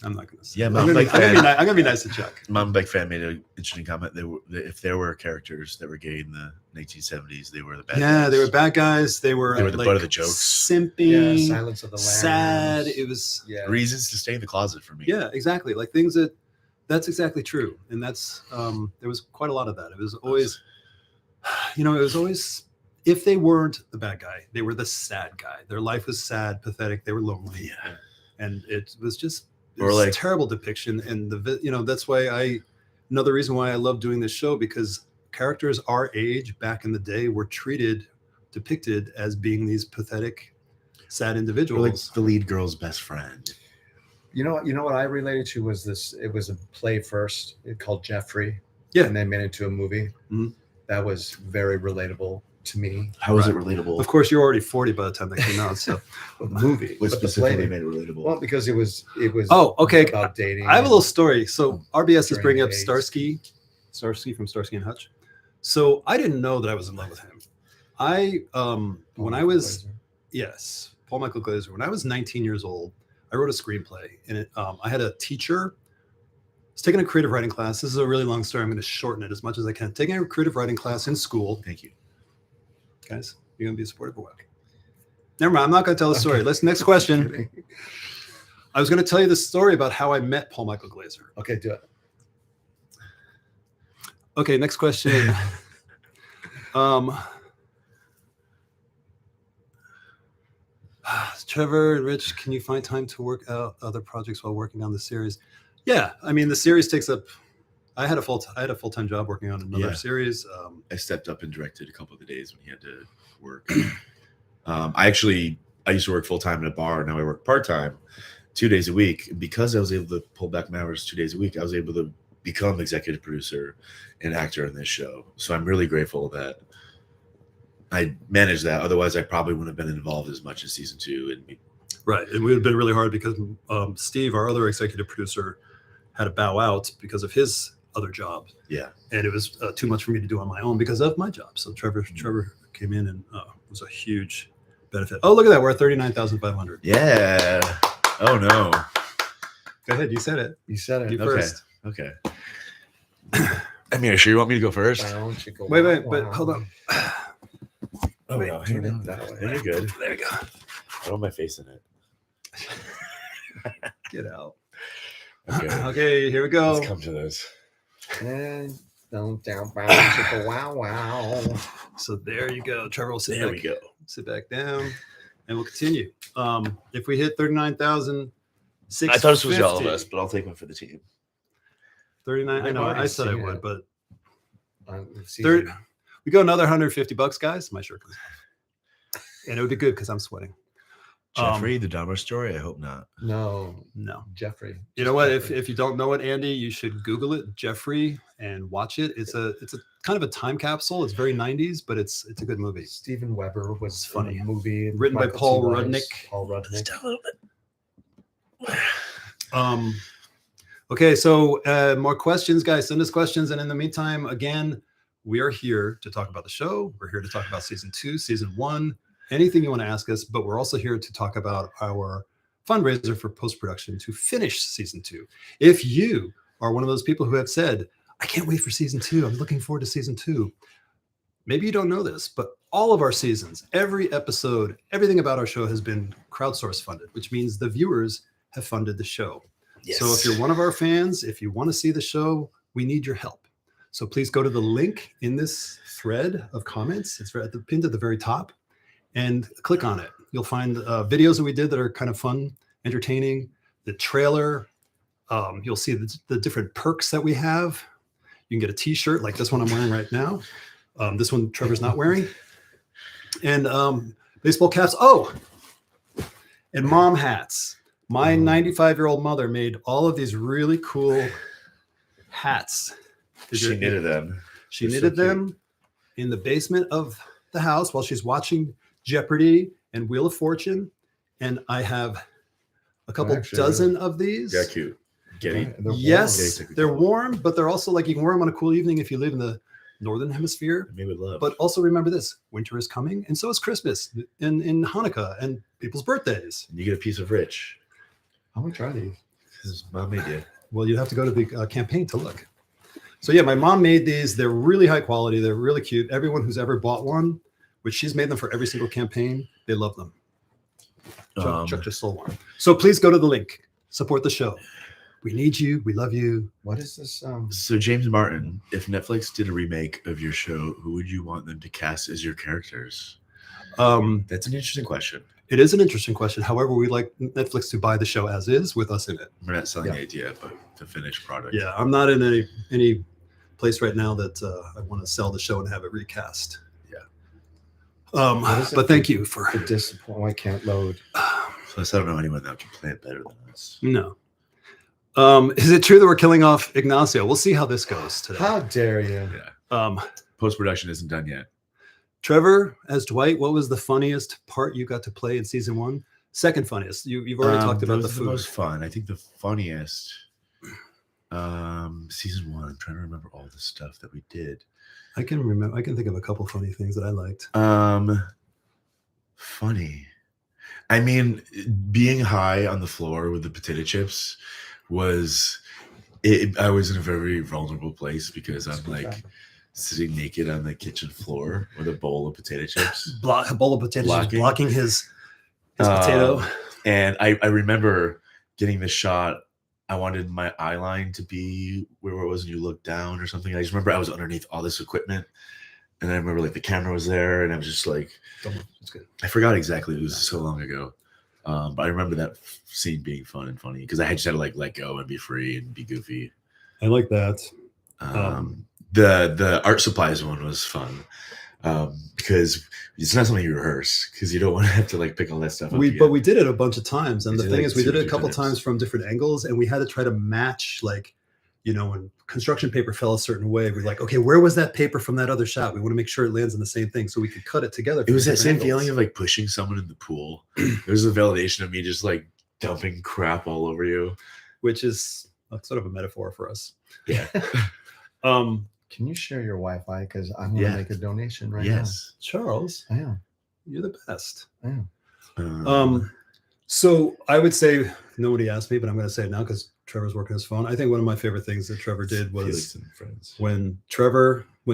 I'm not going to say. Yeah, I'm Mountain going Bike fan. to be nice to Chuck. Mountain Bike Fan made an interesting comment. If there were characters that were gay in the 1970s, they were the bad Yeah, guys. they were bad guys. They were the butt of the jokes. simping, Yeah, Silence of the Lambs. sad. It was. Yeah. Reasons to stay in the closet for me. Yeah, exactly. Like things that's exactly true. And that's, there was quite a lot of that. It was always, it was always, if they weren't the bad guy, they were the sad guy. Their life was sad, pathetic. They were lonely. Yeah. And it was just, Or was like- a terrible depiction. And that's why another reason why I love doing this show, because characters our age back in the day were depicted as being these pathetic, sad Or individuals. like the lead girl's best friend. You know what I related to was this. It was a play first called Jeffrey. Yeah. And they made it into a movie. Mhm. That was very relatable to me. How is Right. it relatable? Of course, you're already 40 by the time that came out. So, The movie. What but the specifically play- made it relatable? Well, because it was oh, okay. about dating. I have a little story. So RBS is During bringing up dates. Starsky from Starsky and Hutch. So I didn't know that I was in love with him. When I was Paul Michael Glaser. When I was 19 years old, I wrote a screenplay, and I had a teacher. I was taking a creative writing class. This is a really long story. I'm going to shorten it as much as I can. Taking a creative writing class in school. Thank you. Guys, you're going to be supportive or what? Never mind. I'm not going to tell the story. Okay. Let's next question. I was going to tell you the story about how I met Paul Michael Glaser. Okay, do it. Okay, next question. Trevor and Rich, can you find time to work out other projects while working on the series? Yeah, I mean the series takes up. I had a full-time job working on another Yeah. series. I stepped up and directed a couple of the days when he had to work. I used to work full time in a bar. Now I work part time, 2 days a week. And because I was able to pull back my hours 2 days a week, I was able to become executive producer and actor in this show. So I'm really grateful that I managed that. Otherwise, I probably wouldn't have been involved as much as season 2. And Right, and it would have been really hard because Steve, our other executive producer, had to bow out because of his other job. Yeah. And it was too much for me to do on my own because of my job. So Trevor came in and was a huge benefit. Oh, look at that. We're at 39,500. Yeah. Oh no. Go ahead. You said it. You said it. You Okay. first. Okay. I mean, are you sure you want me to go first? Wait, but hold on. Oh Wait, no, turn hang it on. that way. Yeah, you're good. There you go. I don't have my face in it. Get out. Okay. Okay, here we go. Let's come to this. And don't down, bow, chicka, wow, wow. So there you go. Trevor will sit There back, we go. sit back down, and we'll continue. If we hit 39,650, I thought this was all of us, but I'll take one for the team. 39. I I've know. already I said I seen would, it. but Season- third. We go another $150, guys. My shirt comes off, and it would be good because I'm sweating. Jeffrey, the Dahmer story? I hope not. No, No. Jeffrey. You know what? If you don't know it, Andy, you should Google it, Jeffrey, and watch it. It's a kind of a time capsule. It's very 90s, but it's a good movie. Steven Weber was It's funny. in a movie and Written by Michael Paul T. Rice. Rudnick. Paul Rudnick. Just a little bit. Okay, so more questions, guys. Send us questions, and in the meantime, again, we are here to talk about the show. We're here to talk about season 2, season 1, anything you want to ask us. But we're also here to talk about our fundraiser for post-production to finish season 2. If you are one of those people who have said, "I can't wait for season 2. I'm looking forward to season 2." Maybe you don't know this, but all of our seasons, every episode, everything about our show has been crowdsource funded, which means the viewers have funded the show. Yes. So if you're one of our fans, if you want to see the show, we need your help. So please go to the link in this thread of comments. It's at the pinned at the very top, and click on it. You'll find videos that we did that are kind of fun, entertaining. The trailer. You'll see the different perks that we have. You can get a T-shirt like this one I'm wearing right now. This one Trevor's not wearing. And baseball caps. Oh, and mom hats. My 95-year-old mother made all of these really cool hats. She knitted them. She They're so knitted them in the basement of the house while she's watching Jeopardy and Wheel of Fortune. And I have a couple dozen of these. Yeah, cute. Getty. They're warm. Yes, they're warm, but they're also like you can wear them on a cool evening if you live in the Northern Hemisphere. Maybe love. But also remember this, winter is coming, and so is Christmas and in Hanukkah and people's birthdays. And you get a piece of Rich. I'm gonna try these. His mom made you. Well, you'd have to go to the campaign to look. So yeah, my mom made these. They're really high quality. They're really cute. Everyone who's ever bought one, which she's made them for every single campaign, they love them. Chuck just sold one. So please go to the link. Support the show. We need you. We love you. What is this? So James Martin, if Netflix did a remake of your show, who would you want them to cast as your characters? That's an interesting question. It is an interesting question. However, we like Netflix to buy the show as is with us in it. We're not selling Yeah. the idea, but the finished product. Yeah, I'm not in any place right now that I want to sell the show and have it recast. Yeah. What is it But thank you for the disappointment. I can't load. Plus, I don't know anyone that can play it better than us. no. Is it true that we're killing off Ignacio? We'll see how this goes today. How dare you? Yeah. Post production isn't done yet. Trevor, as Dwight, what was the funniest part you got to play in season 1? Second funniest. You've already talked about that the was food. most fun. I think the funniest. Season 1. I'm trying to remember all the stuff that we did. I can remember. I can think of a couple funny things that I liked. Funny. I mean, being high on the floor with the potato chips was. I was in a very vulnerable place because I'm like sitting naked on the kitchen floor with a bowl of potato chips. A bowl of potatoes just Blocking. blocking his potato. And I remember getting the shot. I wanted my eye line to be where it was when you look down or something. I just remember I was underneath all this equipment. And I remember like the camera was there and I was just like, That's good. I forgot exactly. It was so long ago. But I remember that scene being fun and funny because I just had to like let go and be free and be goofy. I like that. The art supplies one was fun because it's not something you rehearse because you don't want to have to like pick all that stuff up. But we did it a bunch of times, and We the did, thing like, is, we two did it or a three couple times. times from different angles, and we had to try to match, like, when construction paper fell a certain way, we're like, okay, where was that paper from that other shot? We want to make sure it lands in the same thing, so we could cut it together. It was that same feeling of like pushing someone in the pool. It was a validation of me just like dumping crap all over you. which is sort of a metaphor for us. Yeah. Um, Can you share your Wi-Fi? Because I'm going to Yeah. make a donation right Yes. Charles, now. I am. you're the best. I am. So I would say nobody asked me, but I'm going to say it now because Trevor's working his phone. I think one of my favorite things that Trevor did was Felix and Friends. when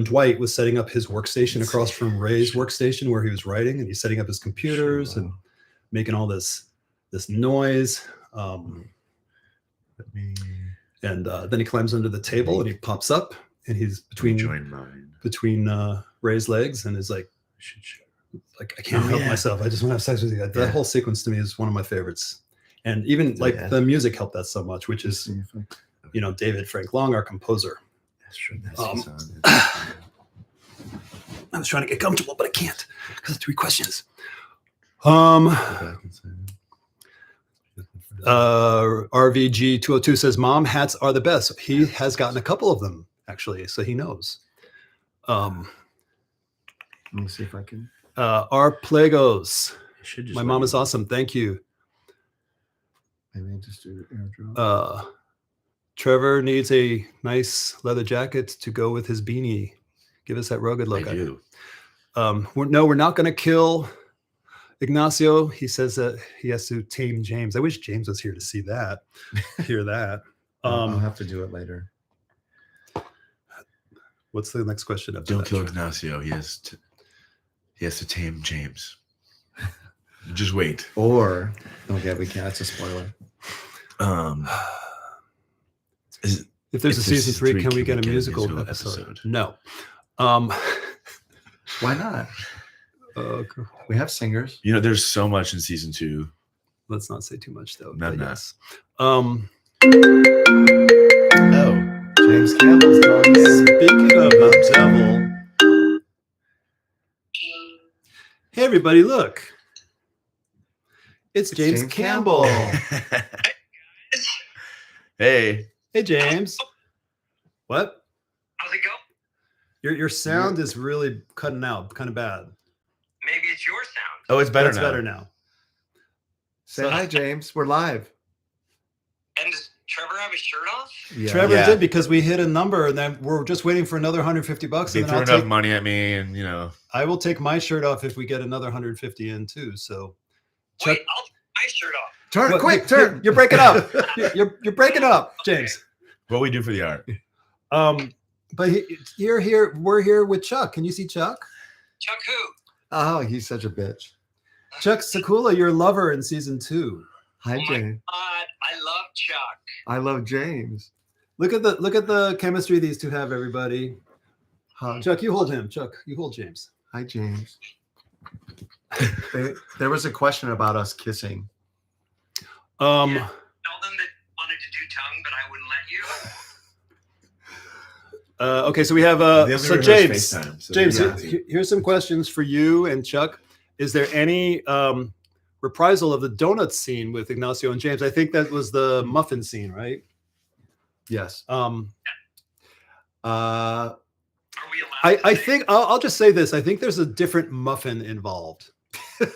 Dwight was setting up his workstation across from Ray's workstation where he was writing, and he's setting up his computers and making all this noise. Let me And then he climbs under the table and he pops up and he's join mine. between Ray's legs and is like, I can't help myself. I just want to have sex with you. That whole sequence to me is one of my favorites. And even like the music helped that so much, which is, David Frank Long, our composer. That's true. I was trying to get comfortable, but I can't because of 3 questions. RVG 202 says, "Mom, hats are the best." He has gotten a couple of them actually, so he knows. Let me see if I can. R Plegos. Should My mom is awesome. Thank you. Maybe I just do airdrop. Trevor needs a nice leather jacket to go with his beanie. Give us that rugged look. I do. We're not going to kill Ignacio. He says that he has to tame James. I wish James was here to see that, hear that. I'll have to do it later. What's the next question? Don't kill Ignacio. He has to tame James. Just wait. Or okay, we can't. That's a spoiler. If there's a season 3, can we get a musical episode? No. Why not? We have singers. There's so much in season 2. Let's not say too much though. No. Yes. James Campbell's calling in. Speaking of the devil. Hey everybody, look. It's James Campbell. Hey. Hey James. What? How's it go? Your sound is really cutting out, kind of bad. Maybe it's your sound. Oh, it's better That's now. better now. Say hi, James. We're live. And does Trevor have his shirt off? Yeah. Trevor did because we hit a number and then we're just waiting for another $150. They And threw then enough money at me, and I will take my shirt off if we get another 150 in too. So Wait, I'll take my shirt off. Turn What- quick, turn. You're breaking up. You're breaking up, James. what we do for the art. But we're here with Chuck. Can you see Chuck? Chuck who? Oh, he's such a bitch. Chuck Sakula, your lover in season 2. Hi, Oh my James. God, I love Chuck. I love James. Look at the chemistry these two have, everybody. Hi, Chuck, you hold him. Chuck, you hold James. Hi, James. There was a question about us kissing. Tell them that wanted to do tongue, but I wouldn't let you. Okay, so we have so James. James, here's some questions for you and Chuck. Is there any reprisal of the donut scene with Ignacio and James? I think that was the muffin scene, right? Yes. Are we allowed? I think I'll just say this. I think there's a different muffin involved, A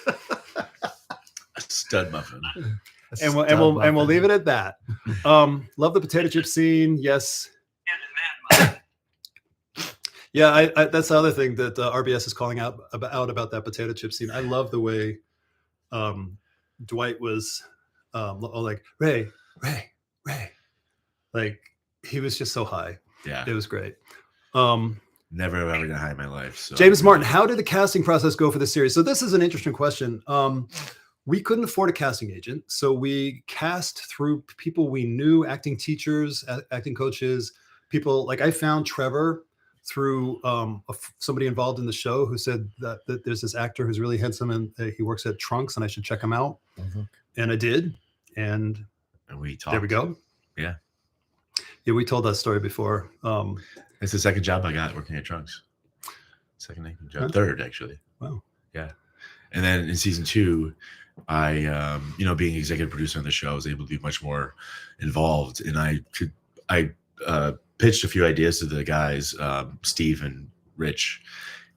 stud muffin. and we'll leave it at that. Love the potato chip scene. Yes. And that, Yeah, I that's the other thing that RBS is calling out about that potato chip scene. I love the way Dwight was like Ray, like he was just so high. Yeah. It was great. Never have ever got high in my life. So James Martin, how did the casting process go for the series? So this is an interesting question. We couldn't afford a casting agent, so we cast through people we knew, acting teachers, acting coaches, people like I found Trevor through somebody involved in the show who said that there's this actor who's really handsome and he works at Trunks and I should check him out. And I did. And we talked. there we go. Yeah. Yeah, we told that story before. It's the second job I got working at Trunks. Second job. Huh? Third, actually. Wow. Yeah. And then in season 2, I being executive producer on the show, I was able to be much more involved, and I pitched a few ideas to the guys, Steve and Rich,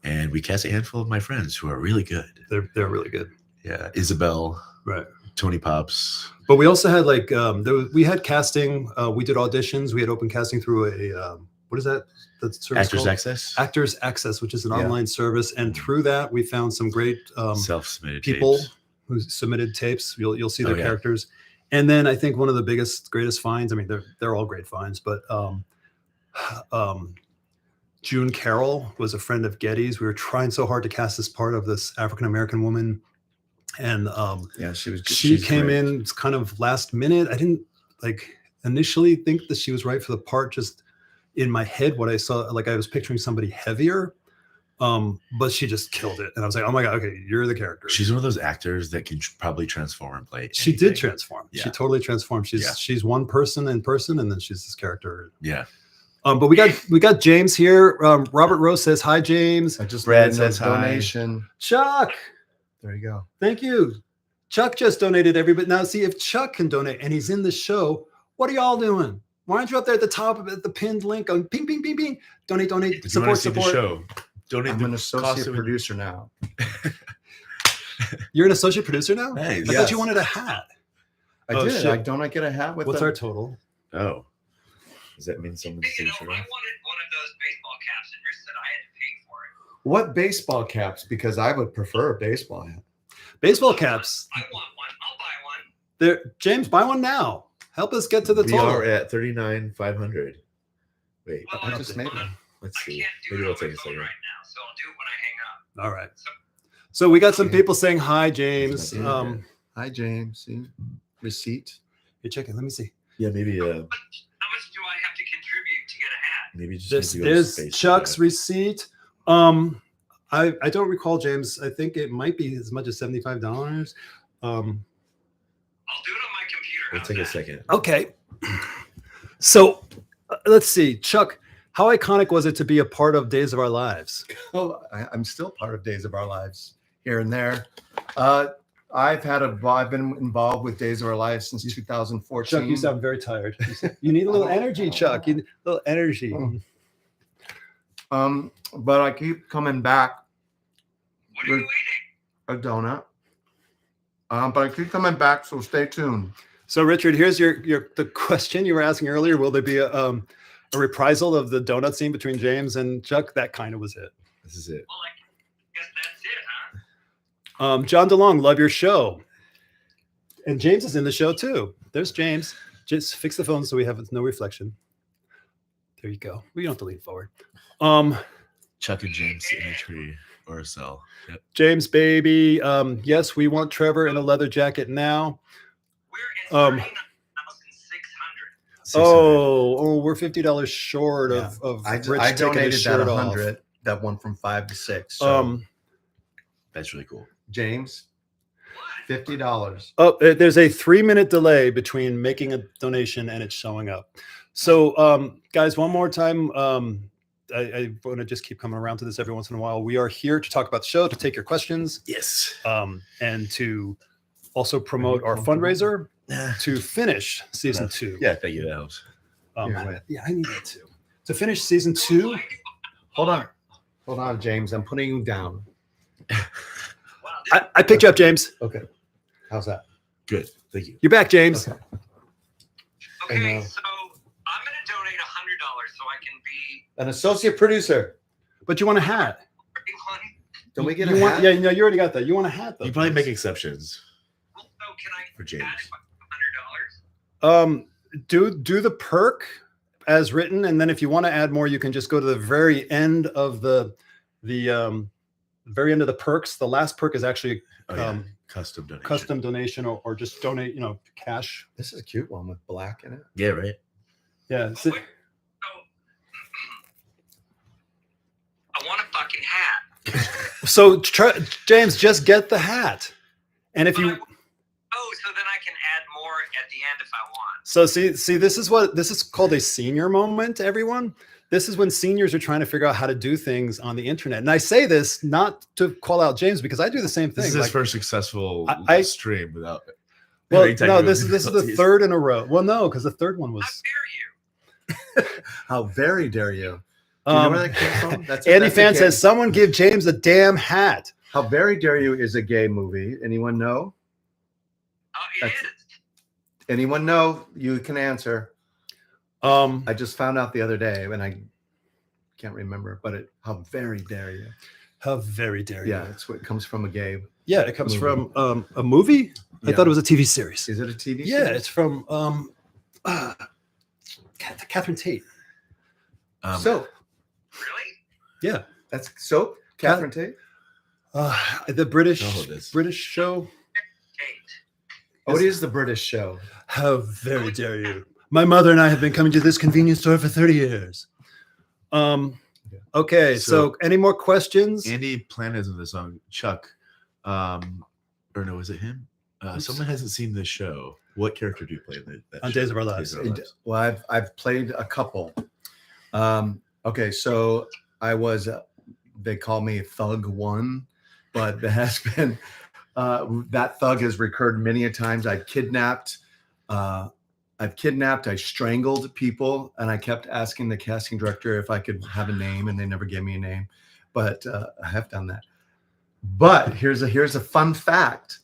and we cast a handful of my friends who are really good. They're really good. Yeah, Isabel, Right. Tony Pops. But we also had like we had casting. We did auditions. We had open casting through a what is that? That service Actors called? Access. Actors Access, which is an Yeah. online service, and through that we found some great Self-submitted people tapes. who submitted tapes. You'll see Oh, their yeah. characters. And then I think one of the greatest finds. I mean, they're all great finds, but June Carroll was a friend of Getty's. We were trying so hard to cast this part of this African American woman, and Yeah, she she came in kind of last minute. I didn't like initially think that she was right for the part. Just in my head, what I saw, like I was picturing somebody heavier, but she just killed it, and I was like, oh my god, okay, you're the character. She's one of those actors that can probably transform and play. She anything. did transform. Yeah. She totally transformed. She's one person in person, and then she's this character. Yeah. But we got James here. Robert Rose says hi, James. I just Brad made a says hi. donation. Chuck, There you go. thank you. Chuck just donated everybody. Now, see if Chuck can donate, and he's in the show. What are y'all doing? Why aren't you up there at the top of the pinned link? Going ping, ping, ping, ping. Donate, donate. If you want Support, to see support. the show, donate. I'm the an associate costume. producer now. You're an associate producer now. Nice. I Yes. thought you wanted a hat. I Oh, did. shit. Don't I get a hat with What's the- our total? Oh, does that mean someone's You know, taking I it wanted off? one of those baseball caps, and Rich said I had to pay for it. What baseball caps? Because I would prefer a baseball hat. Baseball caps. I want one. I'll buy one. There, James, buy one now. Help us get to the We total. are at 39,500. Wait, Well, I just made one. let's I see. can't do Maybe it we'll on my take a phone second. right now, so I'll do it when I hang up. All right. So we got some people saying hi, James. He's not doing Hi, James. See? Receipt. You're checking. Let me see. Yeah, maybe. How much do I have to contribute to get a hat? Maybe just. This maybe go to is space Chuck's for receipt. I don't recall, James. I think it might be as much as $75. I'll do it on my computer. that. We'll How's take a that? second. Okay. So let's see, Chuck. How iconic was it to be a part of Days of Our Lives? Oh, I'm still part of Days of Our Lives here and there. I've been involved with Days of Our Lives since 2014. Chuck, you sound very tired. You need a little energy, Chuck. You need a little energy. But I keep coming back. What are you eating? A donut. But I keep coming back, so stay tuned. So, Richard, here's the question you were asking earlier. Will there be a reprisal of the donut scene between James and Chuck? That kind of was it. This is it. Well, I guess that's it, huh? John DeLong, love your show. And James is in the show too. There's James. Just fix the phone so we have no reflection. There you go. We don't have to lean forward. Chuck and James in a tree or a cell. Yep. James, baby. Yes, we want Trevor in a leather jacket now. We're at 39,600. 600. Oh, we're $50 short of I Rich taking his donated that shirt off. 100. That one from 5 to 6. So That's really cool. James, $50. Oh, there's a 3-minute delay between making a donation and it showing up. So, guys, one more time. I want to just keep coming around to this every once in a while. We are here to talk about the show, to take your questions, Yes. and to also promote our fundraiser to finish season 2. Yeah, thank you. That helps. Yeah, I need that too. To finish season 2. Hold on, James. I'm putting you down. Wow, I picked you up, James. Okay. How's that? Good. Thank you. You're back, James. Okay. okay, I know. so I'm going to donate $100 so I can be An associate producer. But you want a hat. everyone. Don't we get You a want, hat? yeah, no, you already got that. You want a hat, though. You probably James. make exceptions. Well, so can I For James. add $100? Do the perk as written, and then if you want to add more, you can just go to the very end of the very end of the perks. The last perk is actually Oh, yeah. Custom donation. custom donation or just donate, cash. This is a cute one with black in it. Yeah, right. Yeah. So, I want a fucking hat. So James, just get the hat, and if you So then I can add more at the end if I want. so see this is called a senior moment, everyone. This is when seniors are trying to figure out how to do things on the internet. And I say this not to call out James because I do the same thing. This is Like, his first successful I- stream without. well, any no, technical this is the difficulties. third in a row. Well, no, because the third one How was dare you? How very dare you? Do you know where that came from? Andy that's a Fan gay- says someone give James a damn hat. How very dare you is a gay movie. Anyone know? it That's- is. Anyone know? You can answer. I just found out the other day, and I can't remember, but how very dare you? How very dare you? Yeah, it's what comes from a gay. Yeah, it comes Movie. from a movie. I Yeah. thought it was a TV series. Is it a TV? Yeah, series? it's from Catherine Tate. Soap. Really? Yeah, That's Soap. Catherine Tate. the British Oh, this. British show. Kate. Oh, it is the British show. How very dare you? My mother and I have been coming to this convenience store for 30 years. Okay, so any more questions? Andy Planet in the song. Chuck, or no, is it him? Someone hasn't seen this show. What character do you play in that On show? Days of Our Lives. Well, I've played a couple. Okay, so I was. They call me Thug One, but there has been that thug has recurred many a times. I've kidnapped. I strangled people, and I kept asking the casting director if I could have a name, and they never gave me a name. But I have done that. But here's a fun fact.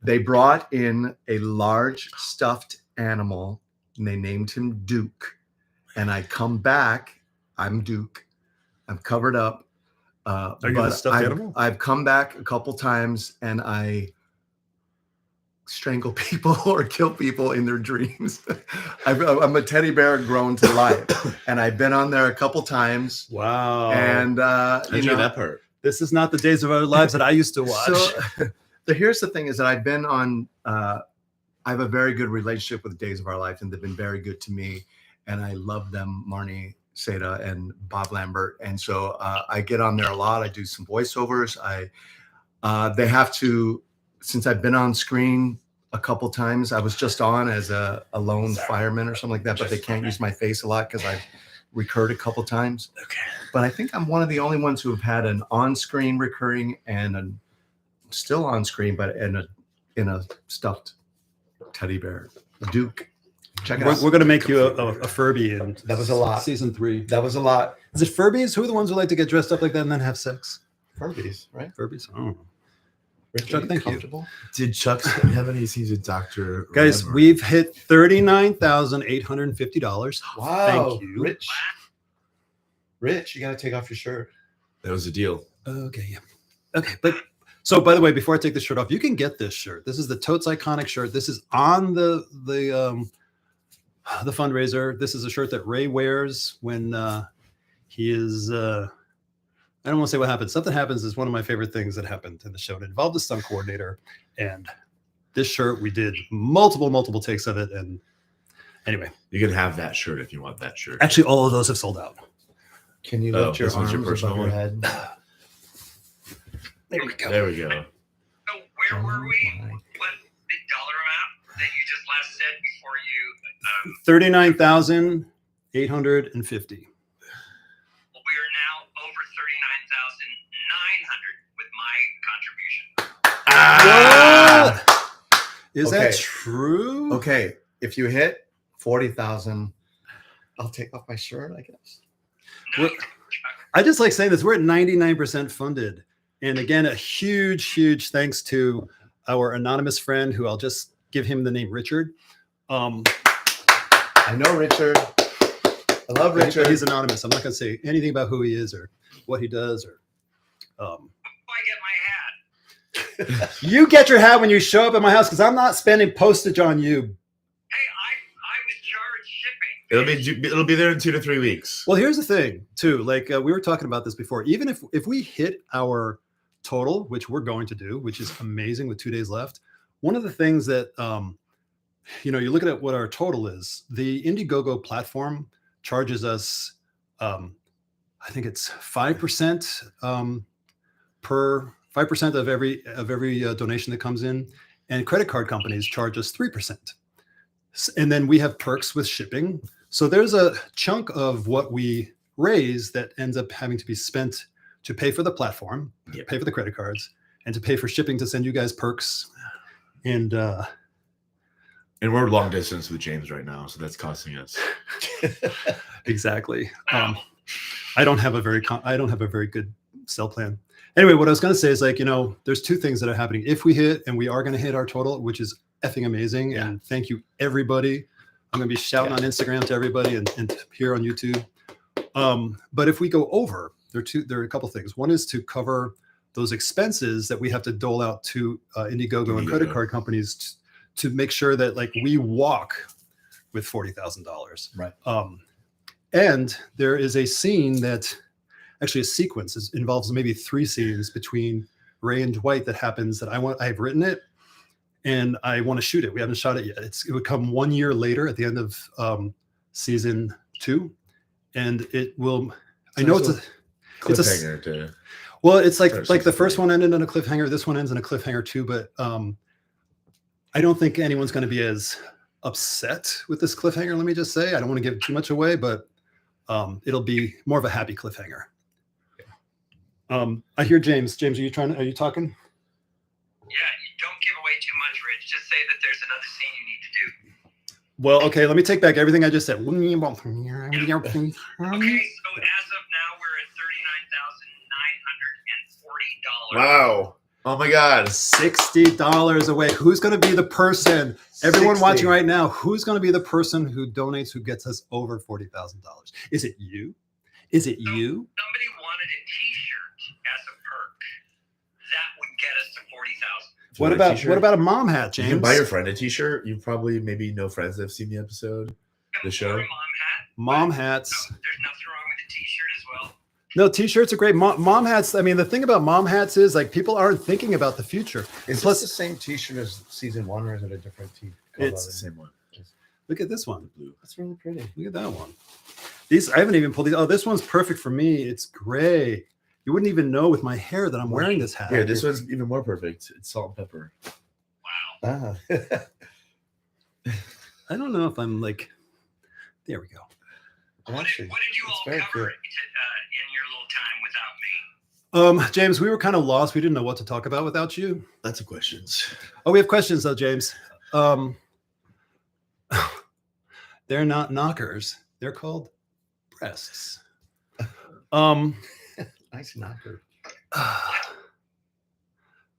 They brought in a large stuffed animal, and they named him Duke. And I come back. I'm Duke. I'm covered up. Are you the stuffed animal? I've come back a couple times, and I strangle people or kill people in their dreams. I'm a teddy bear grown to life, and I've been on there a couple times. Wow. And I knew that part. This is not the Days of Our Lives that I used to watch. So here's the thing: is that I've been on. I have a very good relationship with Days of Our Life, and they've been very good to me, and I love them, Marnie Seda and Bob Lambert, and so I get on there a lot. I do some voiceovers. They have to. Since I've been on screen a couple times, I was just on as a lone fireman or something like that, but they can't use my face a lot because I've recurred a couple times. Okay. But I think I'm one of the only ones who have had an on-screen recurring and still on screen, but in a stuffed teddy bear, Duke. Check it out. We're going to make you a Furby in That was a lot. Season 3. That was a lot. Is it Furbies? Who are the ones who like to get dressed up like that and then have sex? Furbies, right? Furbies? Oh. Richard, Chuck, thank you. comfortable? Did Chuck have any scenes with Doctor? Guys, we've hit $39,850. Wow. Thank you. Rich, you got to take off your shirt. That was a deal. Okay, yeah. Okay, but so by the way, before I take the shirt off, you can get this shirt. This is the Totes iconic shirt. This is on the fundraiser. This is a shirt that Ray wears when he is. I don't want to say what happens. Something happens is one of my favorite things that happened in the show. It involved a stunt coordinator, and this shirt we did multiple takes of it. And anyway, You can have that shirt if you want that shirt. actually, all of those have sold out. Can you Oh, lift your this one's arms your personal above your one? head? There we go. There we go. So where were we? Oh my What the dollar amount that you just last said before you? 39,850. Well, we are now over 39,900 with my contribution. Is Okay. that true? Okay, if you hit 40,000, I'll take off my shirt, I guess. No, Well, I just like saying this. We're at 99% funded. And again, a huge thanks to our anonymous friend who I'll just give him the name Richard. I know Richard. I love Richard. He's anonymous. I'm not going to say anything about who he is or what he does. Or I get my hat. you get your hat when you show up at my house because I'm not spending postage on you. Hey, I was charged shipping. It'll be there in 2 to 3 weeks. Well, here's the thing, too. Like we were talking about this before. Even if we hit our total, which we're going to do, which is amazing with 2 days left, one of the things that you look at what our total is. The Indiegogo platform charges us, I think it's 5% per 5% of every donation that comes in, and credit card companies charge us 3%. And then we have perks with shipping. So there's a chunk of what we raise that ends up having to be spent to pay for the platform, Yep. pay for the credit cards, and to pay for shipping to send you guys perks. And And we're long distance with James right now, so that's costing us. exactly. I don't have a very good cell plan. Anyway, what I was going to say is there's two things that are happening. If we hit, and we are going to hit our total, which is effing amazing. Yeah. And thank you, everybody. I'm going to be shouting on Instagram to everybody and here on YouTube. But if we go over, there are a couple things. One is to cover those expenses that we have to dole out to Indiegogo and credit card companies to make sure that like we walk with $40,000. Right. And there is a scene that actually a sequence involves maybe 3 scenes between Ray and Dwight that happens that I've written it and I want to shoot it. We haven't shot it yet. It would come 1 year later at the end of season 2. And it will, I know it's a cliffhanger to. Well, it's like Start the first season one ended on a cliffhanger. This one ends in a cliffhanger too, but I don't think anyone's going to be as upset with this cliffhanger. Let me just say, I don't want to give too much away, but it'll be more of a happy cliffhanger. I hear James. James, are you talking? Yeah, you don't give away too much, Rich. Just say that there's another scene you need to do. Well, okay, let me take back everything I just said. Okay, so as of now, we're at $39,940. Wow. Oh my God. $60 away. Who's going to be the person? Everyone 60. watching right now, who's going to be the person who donates, who gets us over $40,000? Is it you? Is it you? Somebody wanted a T-shirt as a perk. That would get us to 40,000. What about a mom hat, You James? can buy your friend a T-shirt. You probably maybe know friends that have seen the episode, the show. Mom hat. Mom hats. No, there's nothing wrong with a T-shirt as well. No, t-shirts are great. Mom hats. I mean, the thing about mom hats is like people aren't thinking about the future. Is Plus- this the same T-shirt as season 1, or is it a different T? It's the same one. Look at this one. Blue. That's really pretty. Look at that one. These I haven't even pulled these. Oh, this one's perfect for me. It's gray. You wouldn't even know with my hair that I'm wearing this hat. Yeah, this one's even more perfect. It's salt and pepper. Wow. Ah. I don't know if I'm like. There we go. What did you It's all very cover cute. in your little time without me? James, we were kind of lost. We didn't know what to talk about without you. Lots of questions. Oh, we have questions though, James. They're not knockers. They're called breasts. Nice knocker.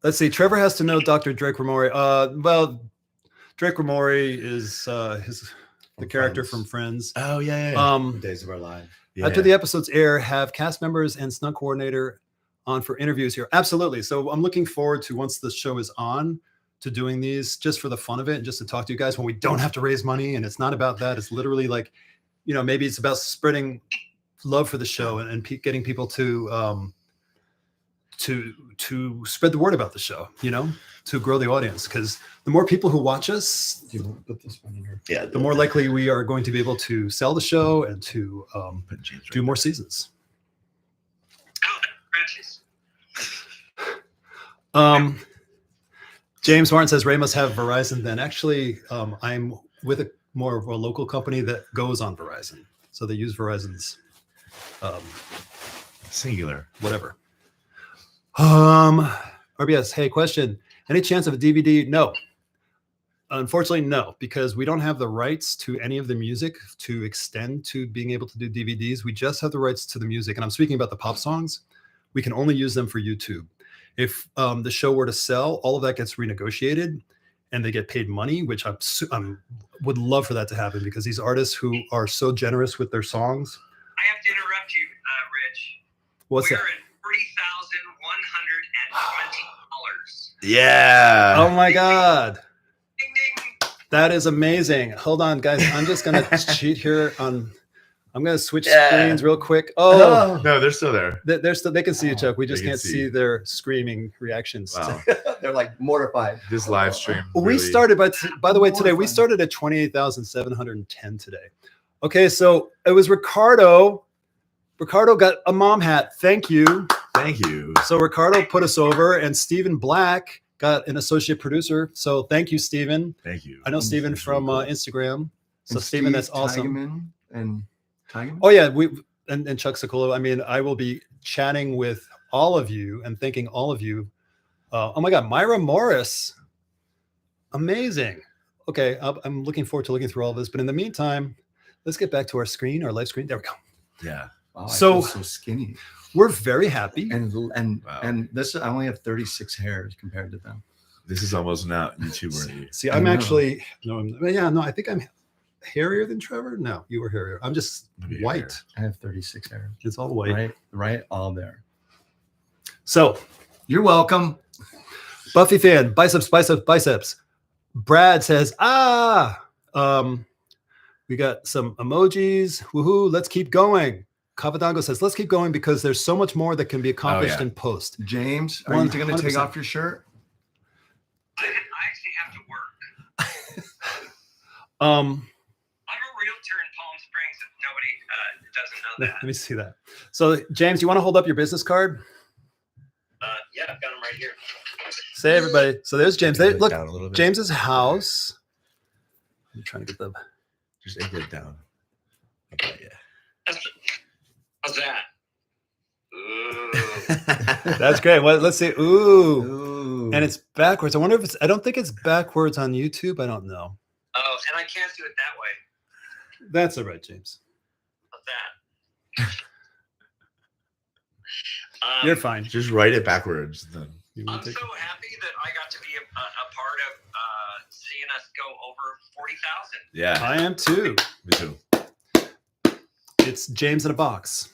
Let's see. Trevor has to know Dr. Drake Ramori. Well, Drake Ramori is the character from Friends. Oh yeah. Days of Our Lives. Yeah. After the episodes air, have cast members and stunt coordinator on for interviews here. Absolutely. So I'm looking forward to, once the show is on, to doing these just for the fun of it and just to talk to you guys when we don't have to raise money. And it's not about that. It's literally like, maybe it's about spreading love for the show and getting people to spread the word about the show, to grow the audience. Because the more people who watch us, Do you want to put this one in here? Yeah. the more likely we are going to be able to sell the show and to Put James do right more seasons. Oh, Francis. James Martin says Ray must have Verizon. Then actually, I'm with more of a local company that goes on Verizon, so they use Verizon's Singular. whatever. RBS, hey, question. Any chance of a DVD? No. Unfortunately, no, because we don't have the rights to any of the music to extend to being able to do DVDs. We just have the rights to the music. And I'm speaking about the pop songs. We can only use them for YouTube. If the show were to sell, all of that gets renegotiated and they get paid money, which I would love for that to happen, because these artists who are so generous with their songs. I have to interrupt you, Rich. What's We're that? at $40,120. Yeah. Oh my God. Ding ding. That is amazing. Hold on, guys. I'm just going to cheat here I'm going to switch Yeah. screens real quick. Oh, No, they're still there. they're still, they can see you, Chuck. We just They can can't see. see their screaming reactions. Wow. They're like mortified. This live stream. We really- started, by the way, today we started at 28,710 today. Okay, so it was Ricardo. Ricardo got a mom hat. Thank you. Thank you. So Ricardo put us over, and Stephen Black got an associate producer. So thank you, Stephen. Thank you. I know Stephen That's from really cool. Instagram. So And Stephen, Steve that's awesome. Tigeman and Tigeman? Oh yeah, and Chuck Sicolo. I mean, I will be chatting with all of you and thanking all of you. Oh my God, Myra Morris, amazing. Okay, I'm looking forward to looking through all this. But in the meantime, let's get back to our screen, our live screen. There we go. Yeah. Wow, I So- feel so skinny. We're very happy. And Wow. and this, I only have 36 hairs compared to them. This is almost not YouTube worthy. See, I I'm know. actually I think I'm hairier than Trevor. No, you were hairier. I'm just Maybe white. hairier. I have 36 hair. It's all white. Right, all there. So, You're welcome. Buffy fan, biceps. Brad says, we got some emojis. Woohoo! Let's keep going. Cavadango says, let's keep going because there's so much more that can be accomplished yeah. in post. James, are you going to take 100%. off your shirt? I actually have to work. Um, I'm a realtor in Palm Springs if nobody doesn't know that. let me see that. So, James, you want to hold up your business card? Yeah, I've got them right here. Say everybody. So there's James. Angle it Look, down a little bit. James's house. I'm trying to get the. Just angle it down. Okay, yeah. How's that? Ooh. That's great. Well, let's see. Ooh. Ooh. And it's backwards. I wonder if it's. I don't think it's backwards on YouTube. I don't know. Oh, and I can't do it that way. That's all right, James. How's that? You're fine. Just write it backwards then. You I'm want to so take- happy that I got to be a part of seeing us go over 40,000. Yeah, I am too. me too. It's James in a box.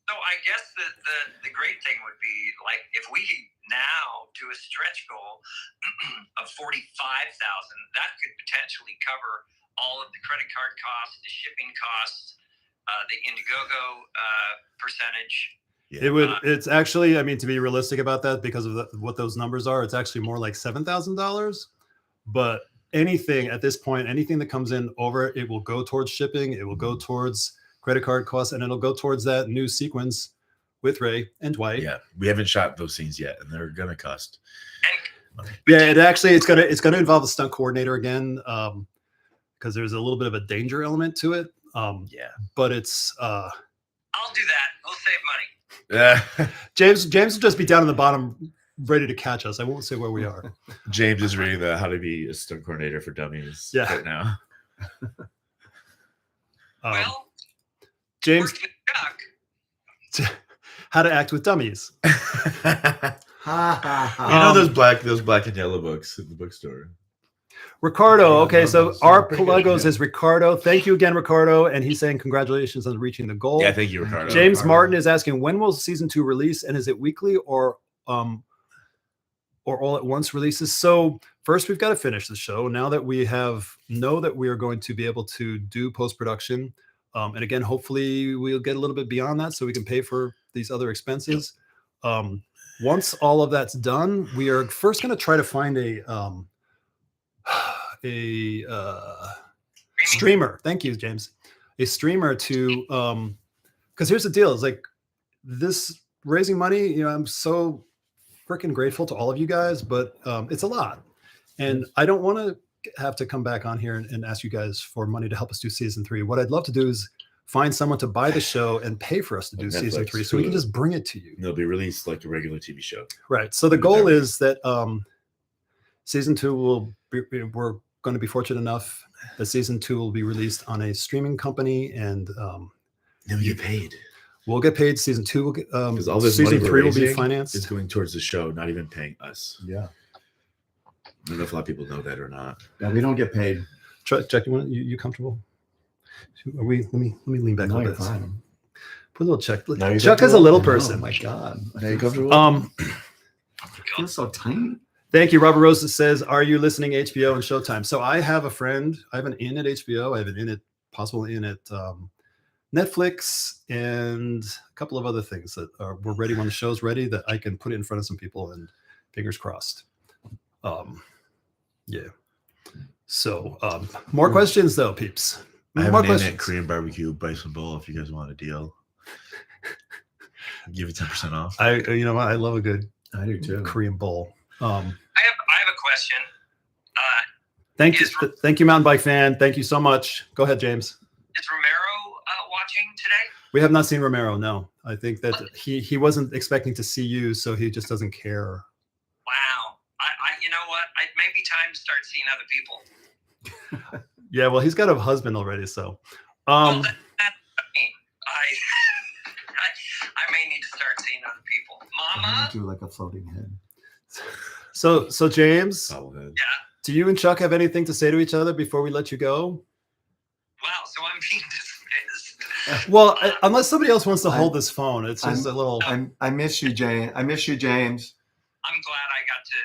So I guess the great thing would be like if we could now do a stretch goal of 45,000, that could potentially cover all of the credit card costs, the shipping costs, the Indiegogo percentage. Yeah. It would. It's actually. I mean, to be realistic about that, because of what those numbers are, it's actually more like $7,000. But anything at this point, anything that comes in over, it will go towards shipping. It will go towards credit card costs, and it'll go towards that new sequence with Ray and Dwight. Yeah, we haven't shot those scenes yet, and they're gonna cost. Yeah, it's gonna involve a stunt coordinator again, because there's a little bit of a danger element to it. Yeah. But it's I'll do that. We'll save money. Yeah. James will just be down in the bottom, ready to catch us. I won't say where we are. James is reading the How to Be a Stunt Coordinator for Dummies right now. Well, James, worked with Chuck. how to act with dummies. Ha ha ha. You know those black and yellow books at the bookstore. Ricardo. Okay, Yeah, so those our are pretty good, Pelagos yeah. is Ricardo. Thank you again, Ricardo. And he's saying congratulations on reaching the goal. Yeah, thank you, Ricardo. James Ricardo. Martin is asking, when will season 2 release, and is it weekly or all at once releases? So first we've got to finish the show. Now that we know that we are going to be able to do post-production, and again, hopefully we'll get a little bit beyond that so we can pay for these other expenses. Once all of that's done, we are first going to try to find a streamer. Thank you, James. A streamer to because here's the deal: is like this raising money. You know, I'm so freaking grateful to all of you guys, but it's a lot, and I don't want to have to come back on here and ask you guys for money to help us do season 3. What I'd love to do is find someone to buy the show and pay for us to do Like season Netflix, 3, so we can Hulu. just bring it to you. They'll be released like a regular TV show. Right. So the Do goal that. is that season 2 will be, we're going to be fortunate enough that season 2 will be released on a streaming company, and Then we get paid. we'll get paid. Season 2 will get Because all this season money 3 we're will be raising financed. is going towards the show, not even paying us. Yeah. I don't know if a lot of people know that or not. Yeah, we don't get paid. Chuck, you comfortable? Are we? Let me lean back a No, little you're bit. fine. Put a little Chuck. Now you're Chuck is a little Oh person. my God. Now you comfortable? I feel so tiny. Thank you. Robert Rose says, "Are you listening HBO and Showtime?" So I have a friend. I have an in at HBO. I have an in at possible in at Netflix and a couple of other things that we're ready when the show's ready that I can put it in front of some people, and fingers crossed. Yeah. So more questions though, peeps. I have More an in at questions. Korean barbecue Bison Bowl if you guys want a deal. Give it 10% off. You know what? I love a good I do too. Korean bowl. I have a question. Thank you, Mountain Bike fan. Thank you so much. Go ahead, James. Is Romero watching today? We have not seen Romero. No, I think that he wasn't expecting to see you, so he just doesn't care. Wow. I you know what? It may be time to start seeing other people. Yeah, well, he's got a husband already, so. Well, that's me. I may need to start seeing other people. Mama. Do like a floating head. So James, Bobblehead. do you and Chuck have anything to say to each other before we let you go? Wow, so I'm being dismissed. Well, unless somebody else wants to hold this phone, it's just a little. I miss you, James. I miss you, James. I'm glad I got to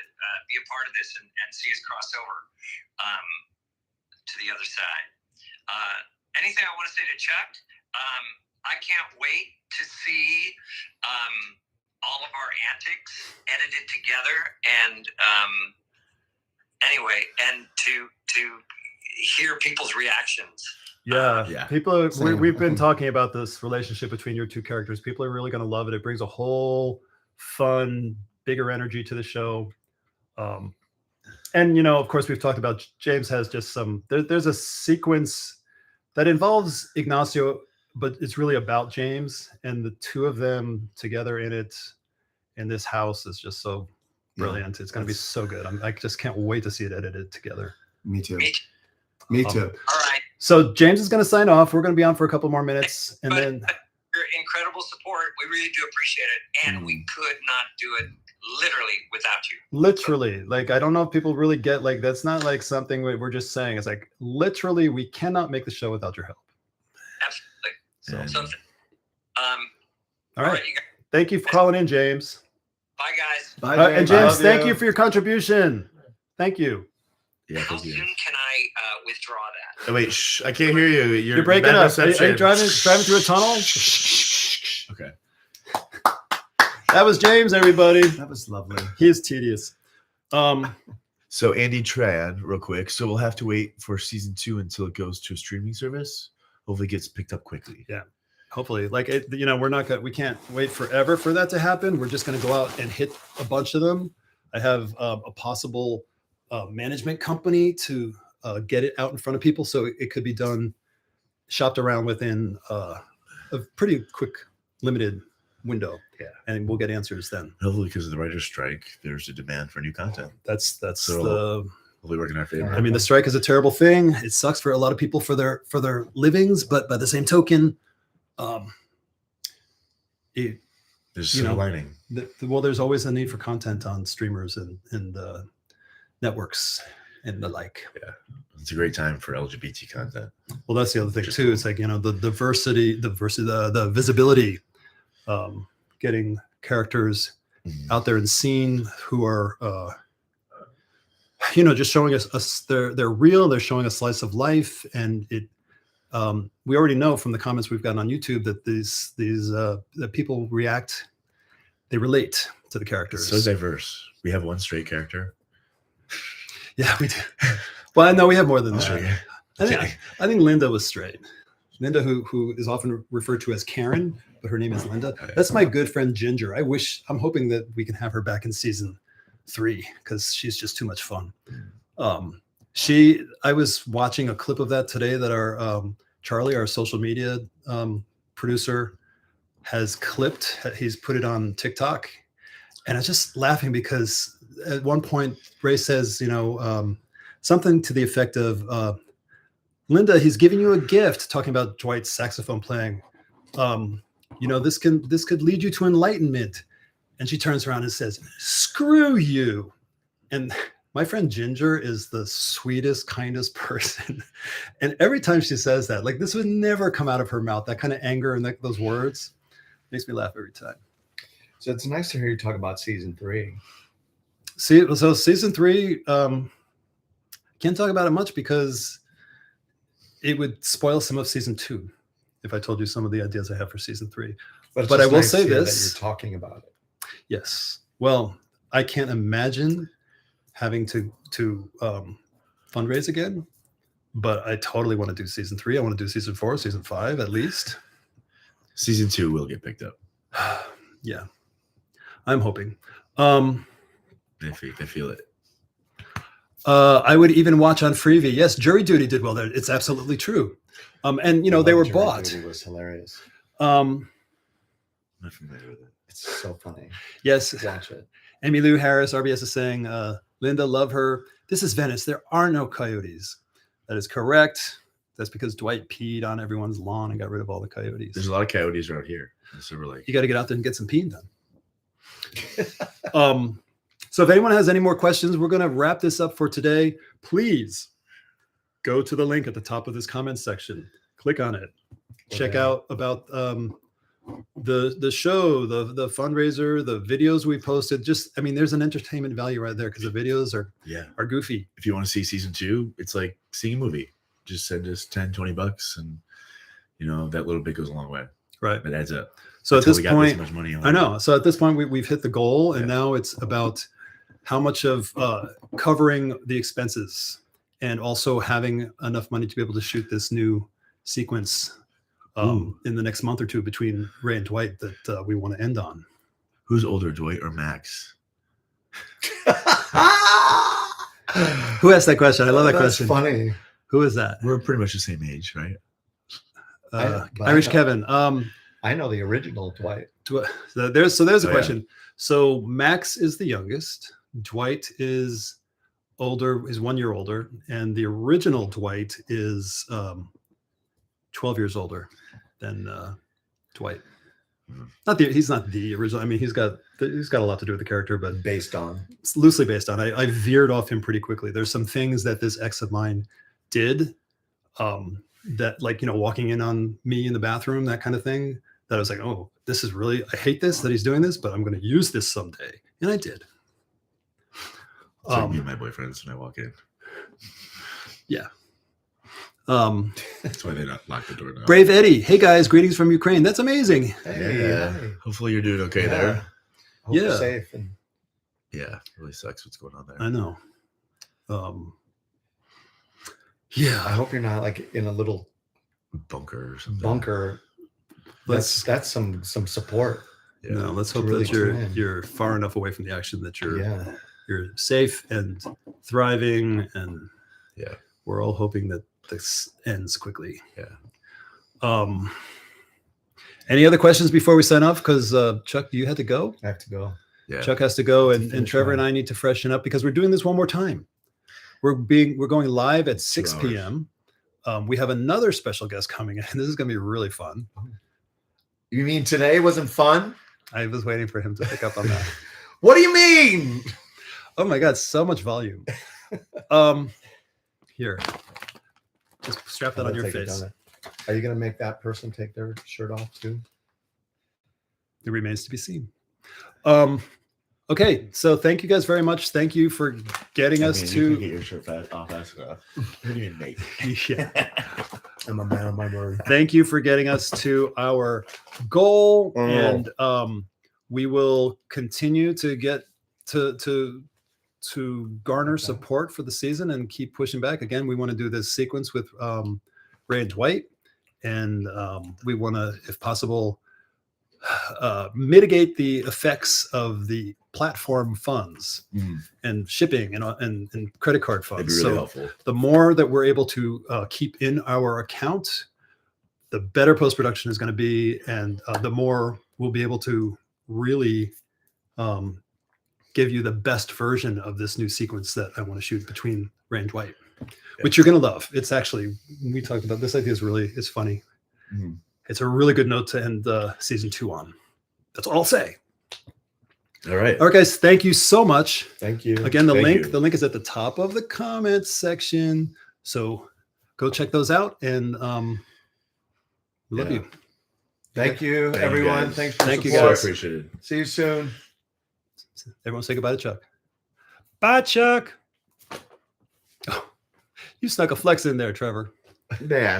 be a part of this and see us cross over to the other side. Anything I want to say to Chuck? I can't wait to see all of our antics edited together, and anyway, and to hear people's reactions. Yeah. People are, Same. we've been talking about this relationship between your two characters. People are really going to love it. It brings a whole fun, bigger energy to the show. And of course, we've talked about James has just some. There's a sequence that involves Ignacio, but it's really about James, and the two of them together in this house is just so brilliant. It's going to be so good. I just can't wait to see it edited together. Me too. Me Me too. All right. So James is going to sign off. We're going to be on for a couple more minutes, and then Your incredible support, we really do appreciate it, and we could not do it literally without you. literally, like, I don't know if people really get, like, that's not like something we're just saying. It's like literally, we cannot make the show without your help. Absolutely. So, Something. all right. You guys. Thank you for calling in, James. Bye, guys. Bye, And James. James, Love thank you for your contribution. Thank you. Yeah, How thank soon you. can I withdraw that? Oh, wait, shh, I can't hear you. You're breaking bad up. Are you reception. driving through a tunnel? Okay. That was James, everybody. That was lovely. He is tedious. So Andy Tran, real quick. So we'll have to wait for season 2 until it goes to a streaming service. Hopefully, it gets picked up quickly. Hopefully, like, we can't wait forever for that to happen. We're just going to go out and hit a bunch of them. I have a possible management company to get it out in front of people, so it could be done, shopped around within a pretty quick, limited window. Yeah. And we'll get answers then. Hopefully, because of the writer's strike, there's a demand for new content. That's So, hopefully, work in our favor. I mean, the strike is a terrible thing. It sucks for a lot of people for their livings, but by the same token, There's silver lining. well, there's always a need for content on streamers and networks and the like. Yeah, it's a great time for LGBT content. Well, that's the other thing too. It's like, the diversity, the visibility, getting characters out there and seen who are, just showing us they're real. They're showing a slice of life, and it. We already know from the comments we've gotten on YouTube that these that people react, they relate to the characters. It's so diverse. We have one straight character. Yeah, we do. Well, no, we have more than that. Straight. I think Linda was straight. Linda, who is often referred to as Karen, but her name is Linda. That's my good friend Ginger. I'm hoping that we can have her back in season 3 because she's just too much fun. I was watching a clip of that today that our Charlie, our social media producer, has clipped. He's put it on TikTok, and I was just laughing because at one point Ray says, something to the effect of, Linda, he's giving you a gift, talking about Dwight's saxophone playing. This could lead you to enlightenment. And she turns around and says, "Screw you." And my friend Ginger is the sweetest, kindest person. And every time she says that, like, this would never come out of her mouth, that kind of anger and those words makes me laugh every time. So it's nice to hear you talk about season 3. So season 3, can't talk about it much because it would spoil some of season 2 if I told you some of the ideas I have for season 3. But I will say this. That you're talking about it. Yes. Well, I can't imagine having to fundraise again, but I totally want to do season 3. I want to do season 4, season 5 at least. Season 2 will get picked up. Yeah, I'm hoping. They feel it. I would even watch on Freevee. Yes, Jury Duty did well there. It's absolutely true. And they were bought. It was hilarious. I'm not familiar with it. It's so funny. Yes. Watch it. Amy Lou Harris, RBS is saying, Linda, love her. This is Venice. There are no coyotes. That is correct. That's because Dwight peed on everyone's lawn and got rid of all the coyotes. There's a lot of coyotes around here in Silver Lake. You got to get out there and get some peeing done. So if anyone has any more questions, we're going to wrap this up for today. Please go to the link at the top of this comment section. Click on it. Check out about the show, the fundraiser, the videos we posted. Just, I mean, there's an entertainment value right there because the videos are goofy. If you want to see season 2, it's like seeing a movie. Just send us $10-20 and that little bit goes a long way. Right. It adds up. So That's at how this we got point, this much money on I know. So at this point, we've hit the goal, and Yeah. now it's about how much of covering the expenses and also having enough money to be able to shoot this new sequence in the next month or two between Ray and Dwight that we want to end on. Who's older, Dwight or Max? Who asked that question? I love that That's question. funny. Who is that? We're pretty much the same age, right? But Irish I know- Kevin. I know the original Dwight. So there's a Oh, yeah. question. So Max is the youngest. Dwight is older, is 1 year older, and the original Dwight is 12 years older than Dwight. He's not the original. I mean, he's got a lot to do with the character, but Based on. it's loosely based on. I veered off him pretty quickly. There's some things that this ex of mine did that, like, walking in on me in the bathroom, that kind of thing, that I was like, oh, this is really, I hate this that he's doing this, but I'm going to use this someday. And I did. It's like me and my boyfriends when I walk in. That's why they not lock the door now. Brave Eddie. Hey guys, greetings from Ukraine. That's amazing. Hey, Yeah. hi. Hopefully you're doing okay Yeah. there. Hope you're Yeah. safe. And Yeah. Really sucks what's going on there. I know. I Yeah. hope you're not like in a little Bunker or something. bunker. Let's That's some support. Yeah. no, let's to hope really that you're tune in. you're far enough away from the action that you're Yeah. you're safe and thriving, and Yeah. we're all hoping that this ends quickly. Yeah. Any other questions before we sign off? Because Chuck, you had to go. I have to go. Yeah. Chuck has to go, and finish Trevor and mine. I need to freshen up because we're doing this one more time. We're going live at 6 hours. p.m. We have another special guest coming in. This is going to be really fun. You mean today wasn't fun? I was waiting for him to pick up on that. What do you mean? Oh my God, so much volume. Here, just strap that on your face. Are you gonna make that person take their shirt off too? It remains to be seen. Okay, so thank you guys very much. Thank you for getting us You can to. get your shirt off fast enough. What do you mean, mate? Yeah. I'm a man of my word. Thank you for getting us to our goal, Oh. and we will continue to get to garner support for the season and keep pushing back. Again, we want to do this sequence with Ray and Dwight, and we want to, if possible, mitigate the effects of the platform funds and shipping and credit card That'd funds. be really So helpful. the more that we're able to keep in our account, the better post-production is going to be, and the more we'll be able to really give you the best version of this new sequence that I want to shoot between Ray and Dwight, which you're going to love. It's actually, we talked about this idea, it's funny. Mhm. It's a really good note to end season 2 on. That's all I'll say. All right. All right, guys, thank you so much. Thank you. Again, the Thank you. link is at the top of the comments section. So go check those out, and we love Yeah. you. Thank you, Thank you, everyone. guys. Thanks for Thank the you, So support. guys. appreciated. See you soon. Everyone say goodbye to Chuck. Bye, Chuck. Oh, you snuck a flex in there, Trevor. They asked.